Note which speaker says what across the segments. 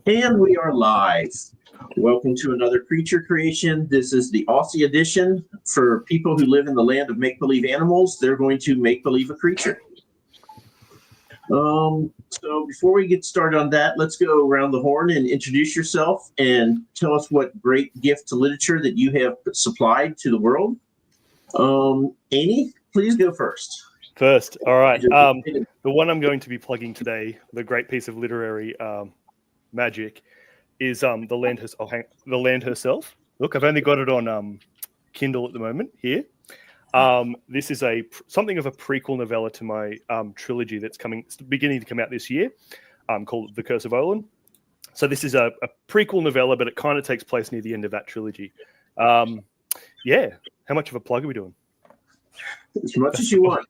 Speaker 1: And we are live. Welcome to another creature creation. This is the Aussie edition. For people who live in the land of make-believe animals, they're going to make-believe a creature. So before we get started on that, let's go around the horn and introduce yourself and tell us what great gift to literature that you have supplied to the world. Amy, please go first.
Speaker 2: All right. The one I'm going to be plugging today, the great piece of literary magic, is the Land herself. Look, I've only got it on Kindle at the moment here. This is something of a prequel novella to my trilogy that's beginning to come out this year, called The Curse of Olin. So this is a prequel novella, but it kind of takes place near the end of that trilogy. Yeah. How much of a plug are we doing?
Speaker 1: As much as you want.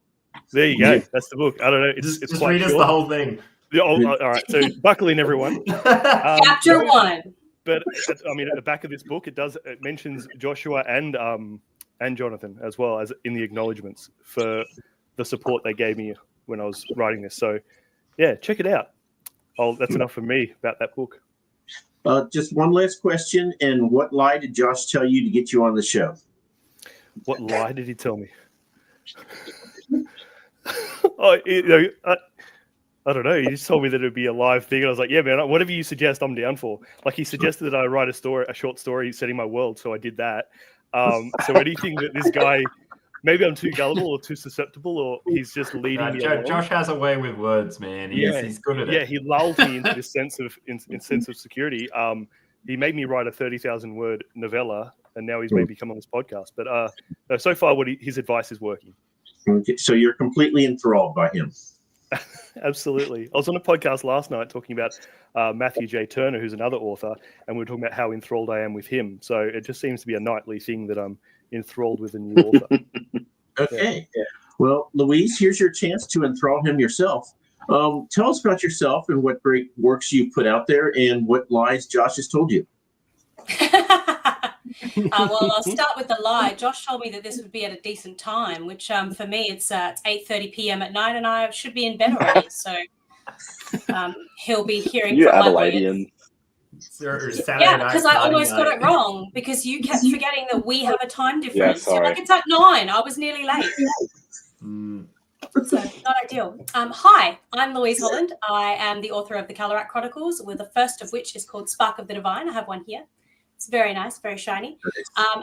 Speaker 2: There you go. That's the book. I don't know. It's
Speaker 3: just
Speaker 2: quite
Speaker 3: read us
Speaker 2: short.
Speaker 3: the whole thing.
Speaker 2: All right. So buckle in, everyone.
Speaker 4: Chapter 1.
Speaker 2: But I mean, at the back of this book, it mentions Joshua and Jonathan as well as in the acknowledgements for the support they gave me when I was writing this. So yeah, check it out. That's enough for me about that book.
Speaker 1: Just one last question. And what lie did Josh tell you to get you on the show?
Speaker 2: What lie did he tell me? I don't know. He just told me that it would be a live thing, and I was like, "Yeah, man, whatever you suggest, I'm down for." Like, he suggested that I write a short story setting my world, so I did that. So anything that this guy, maybe I'm too gullible or too susceptible, or he's just leading me along.
Speaker 3: Josh has a way with words, man. He's good at it.
Speaker 2: Yeah, he lulled me into this sense of security. He made me write a 30,000 word novella, and now he's made me come on this podcast. But so far, his advice is working.
Speaker 1: Okay, so you're completely enthralled by him.
Speaker 2: Absolutely. I was on a podcast last night talking about Matthew J. Turner, who's another author, and we were talking about how enthralled I am with him. So it just seems to be a nightly thing that I'm enthralled with a new author.
Speaker 1: Okay. Yeah. Well, Louise, here's your chance to enthrall him yourself. Tell us about yourself and what great works you put out there and what lies Josh has told you.
Speaker 4: Well, I'll start with the lie. Josh told me that this would be at a decent time, which for me, it's 8:30 p.m. at night, and I should be in bed already. So he'll be hearing
Speaker 5: you
Speaker 4: from my
Speaker 5: Adelaidean.
Speaker 4: Yeah, because I almost got it wrong because you kept forgetting that we have a time difference.
Speaker 5: Yeah,
Speaker 4: You're like, it's at 9. I was nearly late. So not ideal. Hi, I'm Louise Holland. I am the author of the Calorat Chronicles, with the first of which is called Spark of the Divine. I have one here. It's very nice, very shiny.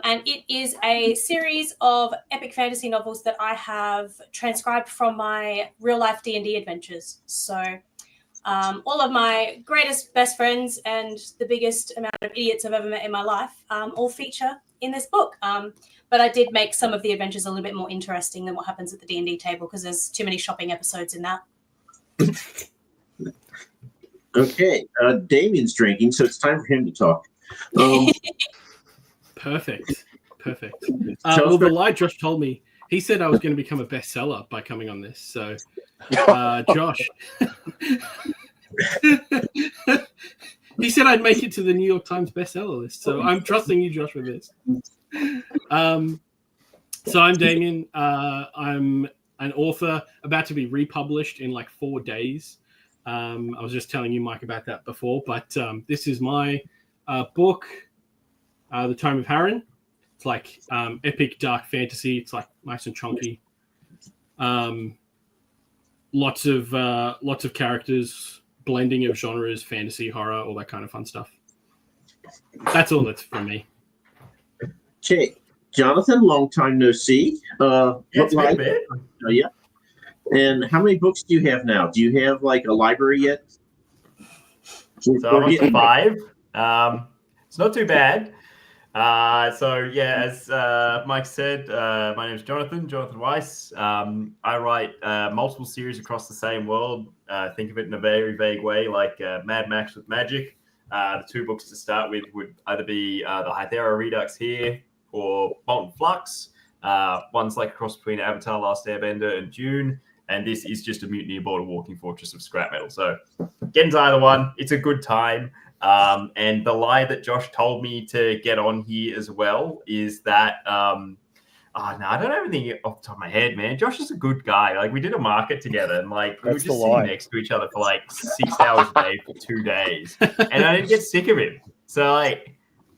Speaker 4: And it is a series of epic fantasy novels that I have transcribed from my real-life D&D adventures. So all of my greatest best friends and the biggest amount of idiots I've ever met in my life all feature in this book. But I did make some of the adventures a little bit more interesting than what happens at the D&D table because there's too many shopping episodes in that.
Speaker 1: Okay, Damien's drinking, so it's time for him to talk.
Speaker 6: Perfect. Well, the lie Josh told me, he said I was going to become a bestseller by coming on this. So, Josh, he said I'd make it to the New York Times bestseller list. So I'm trusting you, Josh, with this. So I'm Damien. I'm an author about to be republished in like 4 days. I was just telling you, Mike, about that before, but this is my book, The Tome of Harren. It's like epic dark fantasy. It's like nice and chunky. Lots of characters, blending of genres, fantasy, horror, all that kind of fun stuff. That's all that's from me.
Speaker 1: Okay, Jonathan, long time no see.
Speaker 3: It's been a bit.
Speaker 1: Oh, yeah. And how many books do you have now? Do you have like a library yet?
Speaker 3: So I'm up to 5. It's not too bad. So yeah, as Mike said, my name is Jonathan Weiss. I write multiple series across the same world. Think of it in a very vague way, like Mad Max with magic. The 2 books to start with would either be the Hythera Redux here or Molten Flux. One's like a cross between Avatar, Last Airbender, and Dune. And this is just a mutiny aboard a walking fortress of scrap metal. So get into either one. It's a good time. And the lie that Josh told me to get on here as well is that Oh no, I don't have anything off the top of my head, man. Josh is a good guy. Like we did a market together, and like we were
Speaker 2: That's
Speaker 3: just
Speaker 2: the
Speaker 3: sitting
Speaker 2: lie.
Speaker 3: next to each other for like 6 hours a day for 2 days, and I didn't get sick of him. So like,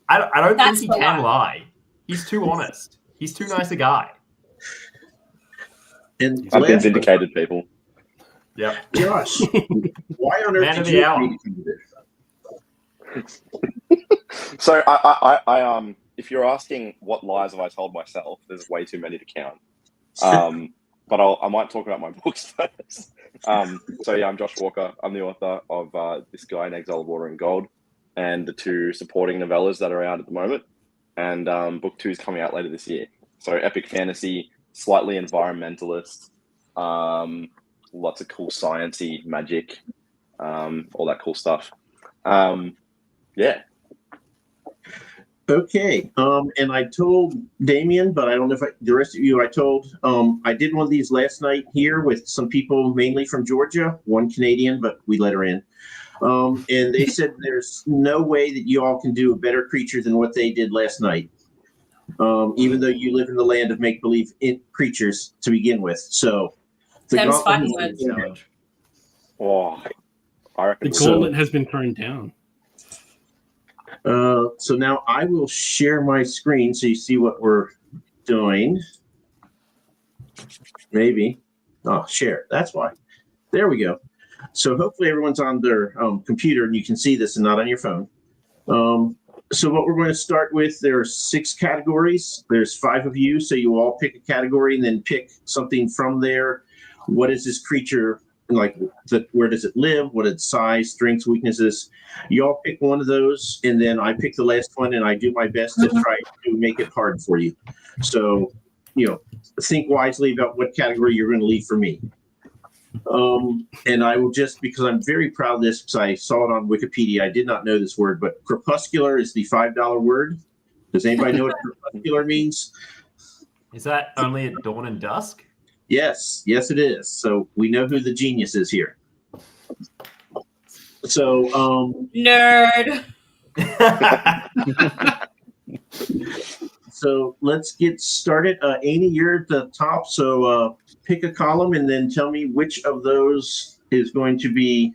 Speaker 3: I don't
Speaker 4: That's
Speaker 3: think he
Speaker 4: the
Speaker 3: can lie. He's too honest. He's too nice a guy.
Speaker 1: And
Speaker 5: I've been
Speaker 1: last,
Speaker 5: vindicated, people.
Speaker 3: Yep.
Speaker 1: Josh, why on earth
Speaker 3: Man of
Speaker 1: did
Speaker 3: the
Speaker 1: you
Speaker 3: hour.
Speaker 1: agree to do this?
Speaker 5: So I if you're asking what lies have I told myself, there's way too many to count. But I might talk about my books first. So yeah, I'm Josh Walker. I'm the author of This Guy in Exile, Water and Gold, and the 2 supporting novellas that are out at the moment. And book 2 is coming out later this year. So epic fantasy, slightly environmentalist, lots of cool sciencey magic, all that cool stuff. Yeah.
Speaker 1: Okay. And I told Damien, but I don't know if the rest of you, I told, I did one of these last night here with some people mainly from Georgia, one Canadian, but we let her in. And they said there's no way that you all can do a better creature than what they did last night. Even though you live in the land of make-believe creatures to begin with. So the
Speaker 4: Them's
Speaker 1: gauntlet
Speaker 4: fighting
Speaker 1: has been-
Speaker 3: Challenge.
Speaker 5: Oh, I reckon
Speaker 6: The
Speaker 1: So-
Speaker 6: gauntlet has been thrown down.
Speaker 1: So now I will share my screen so you see what we're doing. Maybe. Oh, share. That's why. There we go. So hopefully everyone's on their computer and you can see this and not on your phone. So what we're going to start with, there are 6 categories. There's 5 of you, so you all pick a category and then pick something from there. What is this creature like? Where does it live? What its size, strengths, weaknesses? You all pick one of those, and then I pick the last one, and I do my best to try to make it hard for you. So, think wisely about what category you're going to leave for me. And I will just, because I'm very proud of this, because I saw it on Wikipedia. I did not know this word, but crepuscular is the $5 word. Does anybody know what crepuscular means?
Speaker 3: Is that only at dawn and dusk?
Speaker 1: Yes, it is. So we know who the genius is here. So,
Speaker 4: Nerd.
Speaker 1: so let's get started. Amy, you're at the top. So pick a column and then tell me which of those is going to be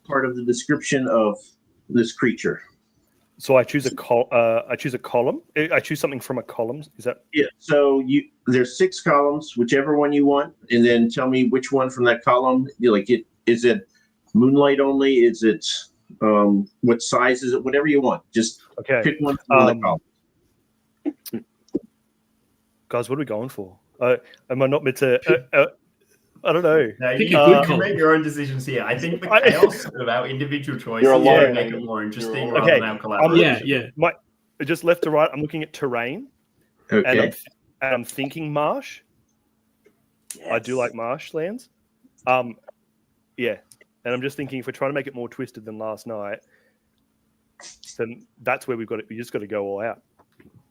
Speaker 1: part of the description of this creature.
Speaker 2: So I choose a column. I choose something from a column. Is that?
Speaker 1: Yeah. So there's 6 columns, whichever one you want, and then tell me which one from that column. Is it moonlight only? Is it what size is it? Whatever you want. Just
Speaker 2: Okay.
Speaker 1: pick one from the column.
Speaker 2: Guys, what are we going for? Am I not meant to? I don't know.
Speaker 3: No,
Speaker 6: Pick
Speaker 3: you,
Speaker 6: a good
Speaker 3: you
Speaker 6: column.
Speaker 3: make your own decisions here. I think the chaos of our individual choices
Speaker 5: You're alone.
Speaker 3: make it more interesting
Speaker 5: You're
Speaker 3: rather
Speaker 2: alone.
Speaker 3: than our
Speaker 2: Okay.
Speaker 3: collaboration.
Speaker 6: Yeah.
Speaker 2: Just left to right. I'm looking at terrain,
Speaker 1: Okay.
Speaker 2: and I'm thinking marsh. I do like marshlands. Yeah, and I'm just thinking if we're trying to make it more twisted than last night, then that's where we've got it. We just got to go all out.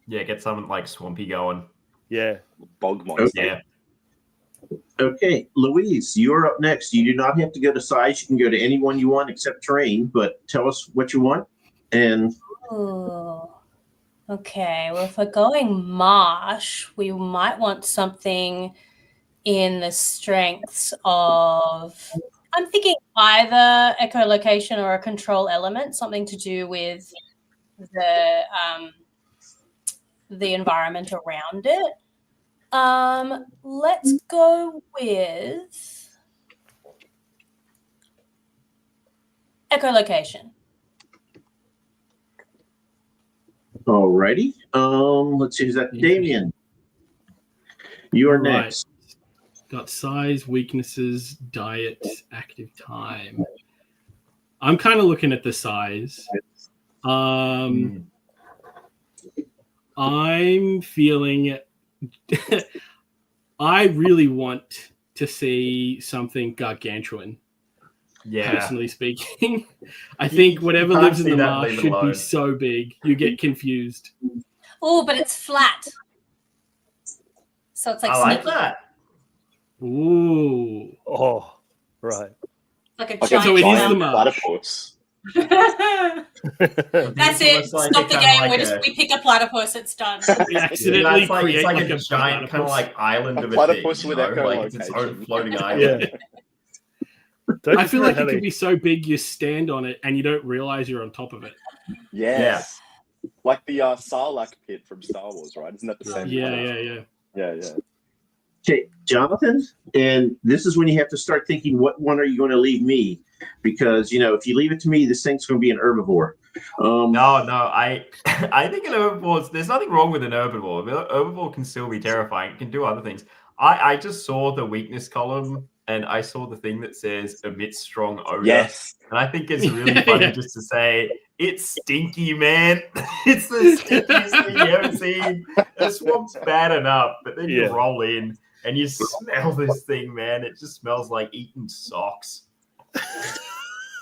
Speaker 3: Yeah, get something like swampy going.
Speaker 2: Yeah.
Speaker 5: Bog monster.
Speaker 3: Yeah.
Speaker 1: Okay, Louise, you're up next. You do not have to go to size. You can go to any one you want except terrain, but tell us what you want. And
Speaker 4: Ooh. Okay, well, if we're going marsh, we might want something in the strengths of, I'm thinking either echolocation or a control element, something to do with the environment around it. Let's go with echolocation.
Speaker 1: alrighty. Let's see, is that Damien? You are
Speaker 6: Right.
Speaker 1: next.
Speaker 6: Got size, weaknesses, diet, active time. I'm kind of looking at the size. I'm feeling I really want to see something gargantuan,
Speaker 3: Yeah.
Speaker 6: personally speaking. I think whatever
Speaker 3: can't
Speaker 6: lives in
Speaker 3: see
Speaker 6: the
Speaker 3: that
Speaker 6: marsh
Speaker 3: leave it
Speaker 6: should
Speaker 3: alone.
Speaker 6: be so big. You get confused.
Speaker 4: Oh, but it's flat. So it's like
Speaker 3: I like
Speaker 4: sneaky.
Speaker 3: that.
Speaker 6: Ooh.
Speaker 2: Oh, right.
Speaker 4: Like a
Speaker 5: Like
Speaker 4: giant
Speaker 6: So it is
Speaker 5: giant
Speaker 6: the marsh.
Speaker 5: platypus.
Speaker 4: That's it.
Speaker 3: Like
Speaker 4: Stop the game. We pick a platypus. It's done.
Speaker 6: We accidentally
Speaker 3: it's like
Speaker 6: create
Speaker 3: a giant kind of like island
Speaker 5: A
Speaker 3: of a
Speaker 5: platypus
Speaker 3: thing.
Speaker 5: with
Speaker 3: Like
Speaker 5: echolocation.
Speaker 3: it's its own floating island.
Speaker 6: I feel like it could be so big you stand on it and you don't realize you're on top of it.
Speaker 5: Yes. Like the Sarlacc pit from Star Wars, right? Isn't that the same?
Speaker 6: Yeah.
Speaker 1: Okay, Jonathan, and this is when you have to start thinking, what one are you going to leave me? Because, if you leave it to me, this thing's going to be an herbivore.
Speaker 3: No, I think an herbivore, there's nothing wrong with an herbivore. An herbivore can still be terrifying. It can do other things. I just saw the weakness column and I saw the thing that says emits strong odor.
Speaker 5: Yes.
Speaker 3: And I think it's really funny just to say, it's stinky, man. It's the stinkiest thing you ever seen. The swamp's bad enough, but then you roll in and you smell this thing, man. It just smells like eaten socks.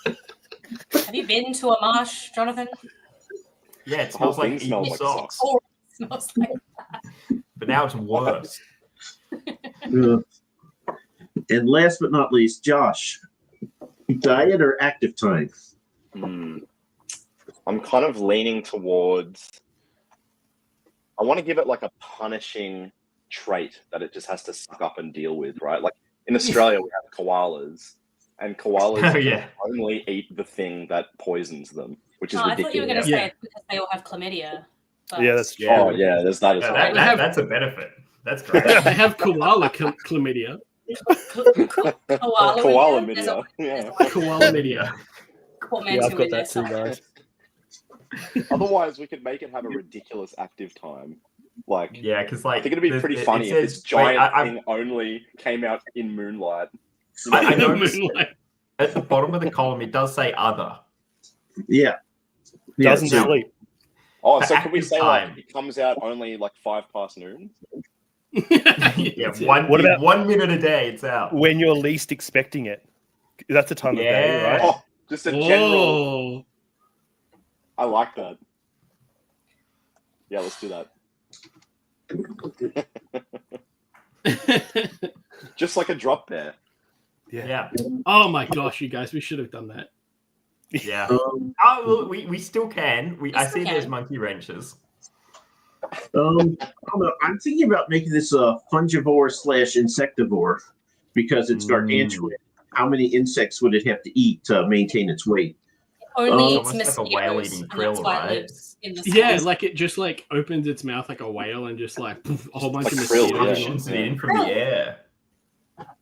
Speaker 4: Have you been to a marsh, Jonathan?
Speaker 3: Yeah, it smells like eaten socks.
Speaker 4: Oh, it smells like that.
Speaker 3: But now it's worse.
Speaker 1: And last but not least, Josh, diet or active time?
Speaker 5: I'm kind of leaning towards, I want to give it like a punishing trait that it just has to suck up and deal with, right? Like in Australia, we have koalas, and koalas only eat the thing that poisons them, which is ridiculous.
Speaker 4: I thought you were going to say it's because they all have chlamydia. But...
Speaker 2: Yeah, that's true.
Speaker 5: Oh, yeah, there's that as well.
Speaker 3: That's a benefit. That's great.
Speaker 6: They have koala chlamydia.
Speaker 5: Koala media.
Speaker 6: Koala media.
Speaker 2: I've got that too, guys.
Speaker 5: Otherwise, we could make it have a ridiculous active time. Like,
Speaker 3: because
Speaker 5: I think it'd be pretty funny if this giant thing only came out in moonlight.
Speaker 3: I noticed at the bottom of the column, it does say other.
Speaker 1: Yeah.
Speaker 2: Doesn't sleep.
Speaker 5: Oh, so can we say like it comes out only like 5 past noon?
Speaker 3: What about 1 minute a day? It's out
Speaker 2: when you're least expecting it. That's a time of day, right?
Speaker 5: Oh, just a general. I like that. Yeah, let's do that. Just like a drop there.
Speaker 3: Yeah.
Speaker 6: Oh my gosh, you guys, we should have done that.
Speaker 3: Yeah. We still can. I see there's monkey wrenches.
Speaker 1: I don't know. I'm thinking about making this a fungivore / insectivore because it's gargantuan. How many insects would it have to eat to maintain its weight?
Speaker 4: Only it's
Speaker 3: like a whale eating krill, right?
Speaker 6: Yeah, like it just like opens its mouth like a whale and just like poof, a whole bunch of
Speaker 3: mosquitoes in from the air.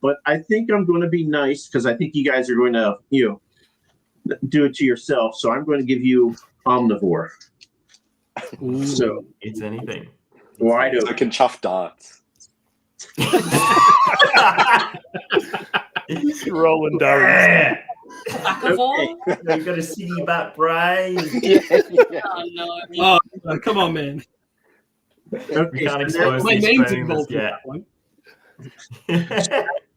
Speaker 1: But I think I'm going to be nice because I think you guys are going to, do it to yourself. So I'm going to give you omnivore.
Speaker 6: Ooh.
Speaker 1: So
Speaker 3: it's anything.
Speaker 1: Wide open.
Speaker 5: So it can chuff darts.
Speaker 2: Rolling down.
Speaker 4: Okay.
Speaker 3: You've got a city back brain.
Speaker 4: Oh no!
Speaker 6: Oh, come on, man.
Speaker 1: Okay,
Speaker 3: we can't expose
Speaker 6: my
Speaker 3: these
Speaker 6: name's
Speaker 3: trainers
Speaker 6: involved in
Speaker 3: yet.
Speaker 6: that one.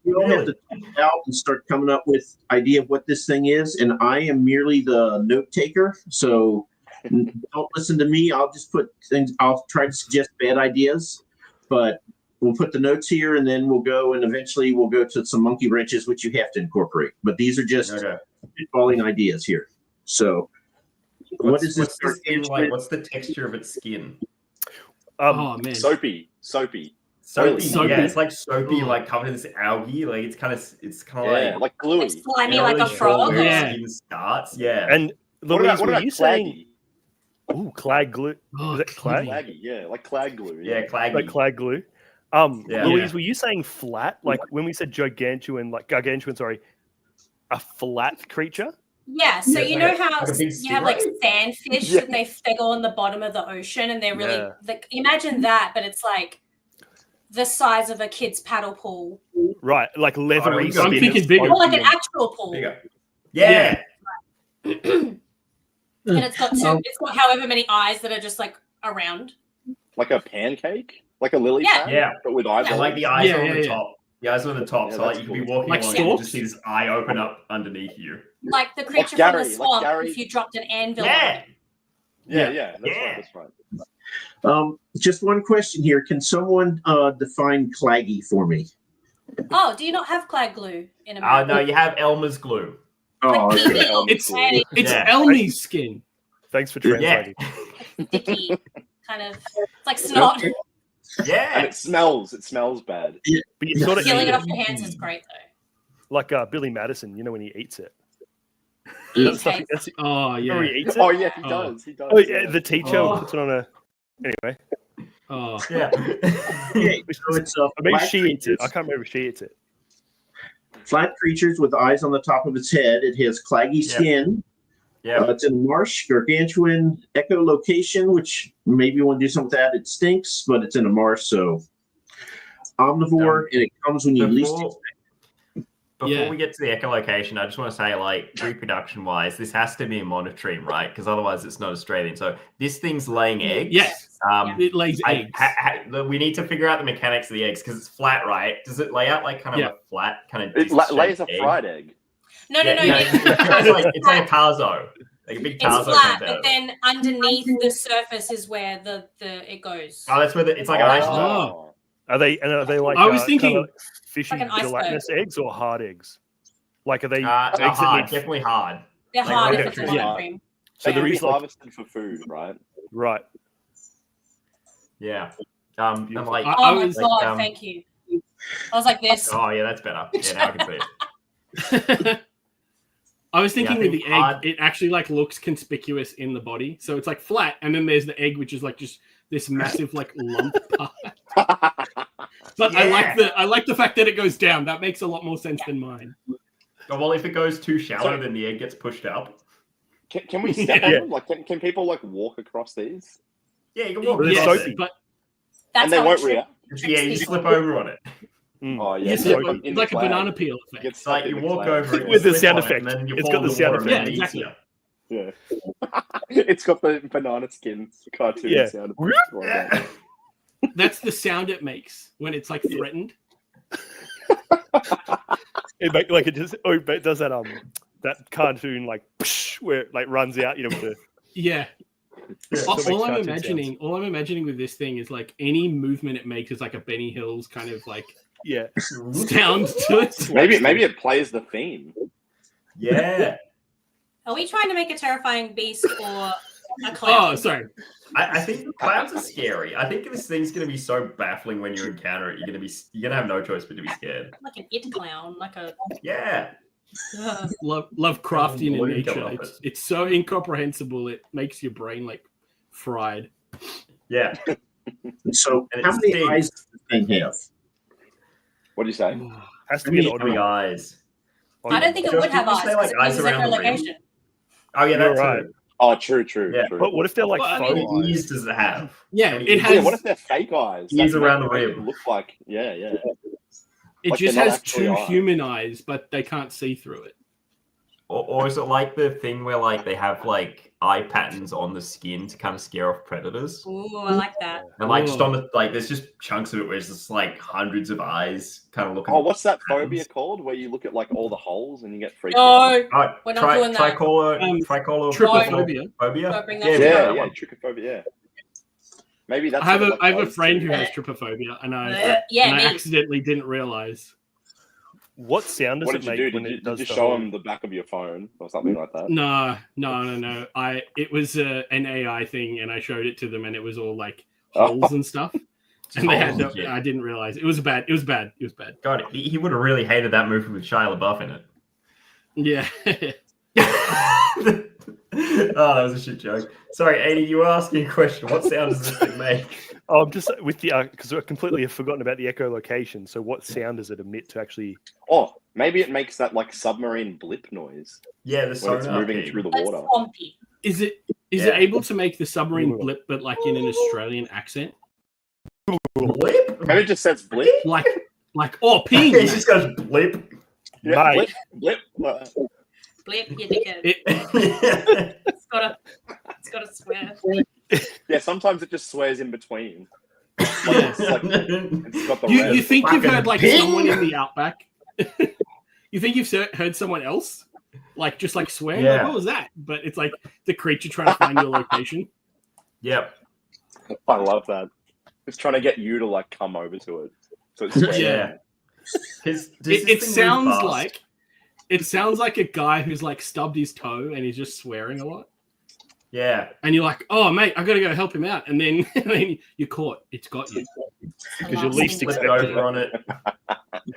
Speaker 1: You all have to talk out and start coming up with idea of what this thing is, and I am merely the note taker. So don't listen to me. I'll just put things. I'll try to suggest bad ideas, but we'll put the notes here, and then we'll go, and eventually we'll go to some monkey wrenches, which you have to incorporate. But these are just falling ideas here. So, what is this?
Speaker 3: What's the texture of its skin?
Speaker 6: Oh man,
Speaker 5: soapy.
Speaker 3: Soapy.
Speaker 6: Yeah,
Speaker 3: it's like soapy, like covered in this algae. Like it's kind of
Speaker 5: like gluey.
Speaker 4: It's slimy like a frog.
Speaker 3: Skin starts. Yeah.
Speaker 2: And Louise, were you saying?
Speaker 5: Claggy?
Speaker 2: Ooh, clag glue.
Speaker 6: Oh,
Speaker 2: Is it clag?
Speaker 5: Claggy, yeah, like clag glue.
Speaker 3: Yeah, claggy.
Speaker 2: Like clag glue. Louise, were you saying flat? Like when we said gargantuan, a flat creature?
Speaker 4: Yeah, so you know how
Speaker 3: like
Speaker 4: you have like sandfish and they go on the bottom of the ocean and they're really like, imagine that, but it's like the size of a kid's paddle pool.
Speaker 2: Right, like leathery.
Speaker 6: I'm thinking bigger.
Speaker 4: Or like an actual pool.
Speaker 3: Yeah.
Speaker 4: And it's got however many eyes that are just like around.
Speaker 5: Like a pancake? Like a lily pad? But with eyeballs?
Speaker 3: And like the eyes are on the top. The eyes are on the top.
Speaker 5: Yeah,
Speaker 3: so like you could be walking
Speaker 6: like
Speaker 3: along and you just see this eye open up underneath you.
Speaker 4: Like the creature from the swamp if you dropped an anvil on it.
Speaker 5: Yeah. That's right.
Speaker 1: Just one question here. Can someone define claggy for me?
Speaker 4: Oh, do you not have clag glue in America?
Speaker 3: No, you have Elmer's glue.
Speaker 1: Oh,
Speaker 4: Like,
Speaker 1: okay.
Speaker 6: It's
Speaker 4: Hey.
Speaker 6: it's
Speaker 3: Yeah.
Speaker 6: Elmi's skin.
Speaker 2: Thanks for
Speaker 3: Yeah.
Speaker 2: translating.
Speaker 4: sticky, kind of. It's like snot.
Speaker 5: And
Speaker 3: Yeah.
Speaker 5: it smells bad.
Speaker 2: But you sort of
Speaker 4: Peeling
Speaker 2: eat
Speaker 4: it
Speaker 2: it
Speaker 4: off your hands is great though.
Speaker 2: like Billy Madison. You know when he eats it.
Speaker 4: Eat
Speaker 2: Stuff-
Speaker 4: taste.
Speaker 2: that's-
Speaker 6: Oh
Speaker 2: you know when
Speaker 6: yeah.
Speaker 2: he eats it.
Speaker 5: Oh yeah, he
Speaker 6: Oh.
Speaker 5: does. He does.
Speaker 2: Oh, yeah, the teacher
Speaker 3: Oh.
Speaker 2: puts it on a. Anyway,
Speaker 6: Oh.
Speaker 3: Yeah.
Speaker 1: Okay, so it's
Speaker 2: maybe
Speaker 1: flat
Speaker 2: she eats it. I
Speaker 1: creatures.
Speaker 2: can't remember if she eats it.
Speaker 1: Flat creatures with eyes on the top of its head. It has claggy
Speaker 3: Yeah.
Speaker 1: skin.
Speaker 3: Yeah.
Speaker 1: It's in a marsh, gargantuan echolocation, which maybe you want to do something with that. It stinks, but it's in a marsh, so omnivore, and it comes when you least
Speaker 3: Before,
Speaker 1: expect.
Speaker 3: before we get to the echolocation, I just want to say, like, reproduction wise, this has to be a monotremes, right? Because otherwise it's not Australian. So this thing's laying eggs.
Speaker 6: Yes.
Speaker 3: Um,
Speaker 6: It lays eggs.
Speaker 3: we need to figure out the mechanics of the eggs because it's flat, right? Does it lay out like kind of
Speaker 6: Yeah.
Speaker 3: a flat kind of?
Speaker 5: It lays a fried egg.
Speaker 4: No.
Speaker 3: It's like a Tarzo, like a big
Speaker 4: It's
Speaker 3: Tarzo.
Speaker 4: flat,
Speaker 3: comes out
Speaker 4: but
Speaker 3: of it.
Speaker 4: then underneath the surface is where the it goes.
Speaker 3: Oh, that's where it's like an iceberg.
Speaker 6: Oh.
Speaker 2: Are they like?
Speaker 6: I was
Speaker 2: kinda
Speaker 6: thinking-
Speaker 2: like fishy
Speaker 4: Like an iceberg.
Speaker 2: gelatinous eggs or hard eggs. Like are they
Speaker 3: No,
Speaker 2: eggs that
Speaker 3: hard,
Speaker 2: need?
Speaker 3: definitely hard.
Speaker 4: They're
Speaker 3: Like,
Speaker 4: hard
Speaker 3: okay,
Speaker 4: if it's a
Speaker 3: true.
Speaker 4: monocream.
Speaker 2: So
Speaker 5: They
Speaker 2: there
Speaker 5: can be
Speaker 2: is like
Speaker 5: harvested for food, right?
Speaker 2: right.
Speaker 3: Yeah. And
Speaker 2: Beautiful.
Speaker 3: like,
Speaker 6: I
Speaker 4: Oh my
Speaker 6: was-
Speaker 4: god,
Speaker 3: like,
Speaker 4: thank you. I was like this.
Speaker 3: oh yeah, that's better. Yeah, now I can see it.
Speaker 6: I was thinking
Speaker 3: I
Speaker 6: with
Speaker 3: think
Speaker 6: the egg,
Speaker 3: hard-
Speaker 6: it actually like looks conspicuous in the body. So it's like flat, and then there's the egg, which is like just this massive like lump part. But
Speaker 3: Yeah.
Speaker 6: I like the fact that it goes down. That makes a lot more sense than mine.
Speaker 3: Oh, well, if it goes too shallow,
Speaker 5: Sorry.
Speaker 3: then the egg gets pushed up.
Speaker 5: Can we step on
Speaker 2: Yeah.
Speaker 5: them? Like, can people like walk across these?
Speaker 3: Yeah, you can walk
Speaker 2: But it's
Speaker 3: across
Speaker 2: soapy.
Speaker 3: it.
Speaker 6: But
Speaker 4: That's
Speaker 5: And they
Speaker 4: how
Speaker 5: won't
Speaker 4: it
Speaker 5: react.
Speaker 3: Yeah, you slip over on it.
Speaker 2: Mm.
Speaker 5: Oh yeah,
Speaker 6: you
Speaker 2: so
Speaker 6: slip
Speaker 2: it's
Speaker 6: on-
Speaker 5: in
Speaker 6: like
Speaker 5: the
Speaker 6: a
Speaker 5: cloud.
Speaker 6: banana peel
Speaker 5: It
Speaker 6: effect.
Speaker 5: gets
Speaker 3: It's like
Speaker 5: stuck
Speaker 3: you
Speaker 5: in the
Speaker 3: walk
Speaker 5: cloud.
Speaker 3: over it
Speaker 2: With the
Speaker 3: slip
Speaker 2: sound
Speaker 3: on it,
Speaker 2: effect.
Speaker 3: and then you
Speaker 2: It's
Speaker 3: fall
Speaker 2: got
Speaker 3: in
Speaker 2: the
Speaker 3: the
Speaker 2: sound
Speaker 3: water, and
Speaker 6: effect.
Speaker 3: then it eats
Speaker 6: Yeah,
Speaker 3: you.
Speaker 5: Yeah. It's got the banana skin cartoon
Speaker 2: Yeah.
Speaker 5: sound.
Speaker 3: Yeah.
Speaker 6: That's the sound it makes when it's like threatened.
Speaker 2: It make, like it just it does that cartoon like where it like runs out, you know, with the
Speaker 6: Yeah.
Speaker 2: it
Speaker 6: All
Speaker 2: makes
Speaker 6: I'm
Speaker 2: cartoon
Speaker 6: imagining with this thing is like any movement it makes is like a Benny Hills kind of like
Speaker 2: yeah.
Speaker 6: sound to it.
Speaker 5: Maybe it plays the theme.
Speaker 3: Yeah.
Speaker 4: Are we trying to make a terrifying beast or a clown?
Speaker 6: Oh, sorry.
Speaker 3: I think clouds are scary. I think this thing's gonna be so baffling when you encounter it. You're gonna have no choice but to be scared.
Speaker 4: Like an it clown, like a.
Speaker 3: Yeah.
Speaker 6: Lovecraftian in
Speaker 3: Balloon
Speaker 6: nature.
Speaker 3: coming off
Speaker 6: It's so incomprehensible. It makes your brain like fried.
Speaker 3: Yeah.
Speaker 1: So,
Speaker 3: And
Speaker 1: how
Speaker 3: it
Speaker 1: many
Speaker 3: stings.
Speaker 1: eyes does this thing have?
Speaker 5: What do you say?
Speaker 2: Has to
Speaker 3: How
Speaker 2: be an
Speaker 3: many
Speaker 2: odd
Speaker 3: big
Speaker 2: one.
Speaker 3: eyes?
Speaker 4: I don't think it
Speaker 3: Josh,
Speaker 4: would have
Speaker 3: didn't you
Speaker 4: eyes
Speaker 3: say, like,
Speaker 4: because
Speaker 3: eyes
Speaker 4: it uses
Speaker 3: around the rim?
Speaker 4: echolocation.
Speaker 3: Oh yeah,
Speaker 2: You're
Speaker 3: that's
Speaker 2: right.
Speaker 5: Oh, true.
Speaker 3: Yeah.
Speaker 2: But what if they're like
Speaker 6: Well, I
Speaker 3: How
Speaker 2: faux
Speaker 3: many
Speaker 2: eyes?
Speaker 3: ears does it have?
Speaker 6: Yeah,
Speaker 3: How many
Speaker 6: it
Speaker 3: ears?
Speaker 6: has.
Speaker 5: Yeah, what if they're fake eyes?
Speaker 3: Ears
Speaker 5: That
Speaker 3: around the
Speaker 5: make it
Speaker 3: rim.
Speaker 5: look like yeah.
Speaker 6: It
Speaker 5: like
Speaker 6: just
Speaker 5: they're not
Speaker 6: has
Speaker 5: actually
Speaker 6: two
Speaker 5: eyes.
Speaker 6: human eyes, but they can't see through it.
Speaker 3: Or is it like the thing where like they have like eye patterns on the skin to kind of scare off predators?
Speaker 4: Ooh, I like that.
Speaker 3: And like just
Speaker 6: Ooh.
Speaker 3: on the like there's just chunks of it where it's just like hundreds of eyes kind of looking.
Speaker 5: Oh, what's that
Speaker 3: patterns.
Speaker 5: phobia called? Where you look at like all the holes and you get freaked out?
Speaker 4: No,
Speaker 3: Oh,
Speaker 4: We're not doing that.
Speaker 6: Trypophobia.
Speaker 3: phobia.
Speaker 4: Don't bring that
Speaker 3: Yeah,
Speaker 4: shit
Speaker 3: we
Speaker 5: Yeah,
Speaker 3: got
Speaker 4: up.
Speaker 3: that one.
Speaker 5: trichophobia. Yeah. Maybe that's.
Speaker 6: I have
Speaker 5: what it,
Speaker 6: I have a
Speaker 5: goes
Speaker 6: friend
Speaker 5: to.
Speaker 6: who has trypophobia, and I
Speaker 4: Yeah, me.
Speaker 6: accidentally didn't realize.
Speaker 2: What sound does
Speaker 5: What
Speaker 2: it
Speaker 5: did you
Speaker 2: make
Speaker 5: do?
Speaker 2: when
Speaker 5: Did
Speaker 2: it
Speaker 5: you
Speaker 2: does
Speaker 5: just
Speaker 2: the
Speaker 5: show
Speaker 2: whole-
Speaker 5: him the back of your phone or something like that?
Speaker 6: No. It was an AI thing, and I showed it to them, and it was all like
Speaker 5: Oh.
Speaker 6: holes and stuff. And they had
Speaker 3: Holes and shit.
Speaker 6: I didn't realize it was bad. It was bad.
Speaker 3: God, he would have really hated that movie with Shia LaBeouf in it.
Speaker 6: Yeah.
Speaker 3: Oh, that was a shit joke. Sorry, Adi, you were asking a question. What sound does this thing make?
Speaker 2: Oh, I'm just with the because I completely have forgotten about the echolocation. So, what sound does it emit to actually?
Speaker 5: Oh, maybe it makes that like submarine blip noise
Speaker 3: Yeah, the
Speaker 5: when
Speaker 3: sonar
Speaker 5: it's moving
Speaker 3: thing.
Speaker 5: through the
Speaker 4: That's
Speaker 5: water.
Speaker 4: swampy.
Speaker 6: Is it
Speaker 3: Yeah.
Speaker 6: able to make the submarine blip, but like in an Australian accent?
Speaker 3: Blip?
Speaker 5: Maybe it just says blip.
Speaker 6: Like oh ping.
Speaker 3: He just goes blip.
Speaker 5: Yeah,
Speaker 2: Mate.
Speaker 5: blip. Blip.
Speaker 4: Blip, you dickhead.
Speaker 6: It,
Speaker 4: It's gotta swear.
Speaker 5: Yeah, sometimes it just swears in between.
Speaker 6: yeah.
Speaker 5: It's like it's got the
Speaker 6: You
Speaker 5: red.
Speaker 6: think you've heard like
Speaker 3: Ping!
Speaker 6: someone in the outback? You think you've heard someone else like just like swearing?
Speaker 3: Yeah.
Speaker 6: Like, what was that? But it's like the creature trying to find your location.
Speaker 3: Yep.
Speaker 5: I love that. It's trying to get you to like come over to it. So it's
Speaker 3: Yeah.
Speaker 6: It sounds like It sounds like a guy who's like stubbed his toe and he's just swearing a lot.
Speaker 3: Yeah.
Speaker 6: And you're like, oh, mate, I got to go help him out. And then, you're caught. It's got you.
Speaker 2: Because you're least
Speaker 3: Flip
Speaker 2: expecting
Speaker 3: over on it.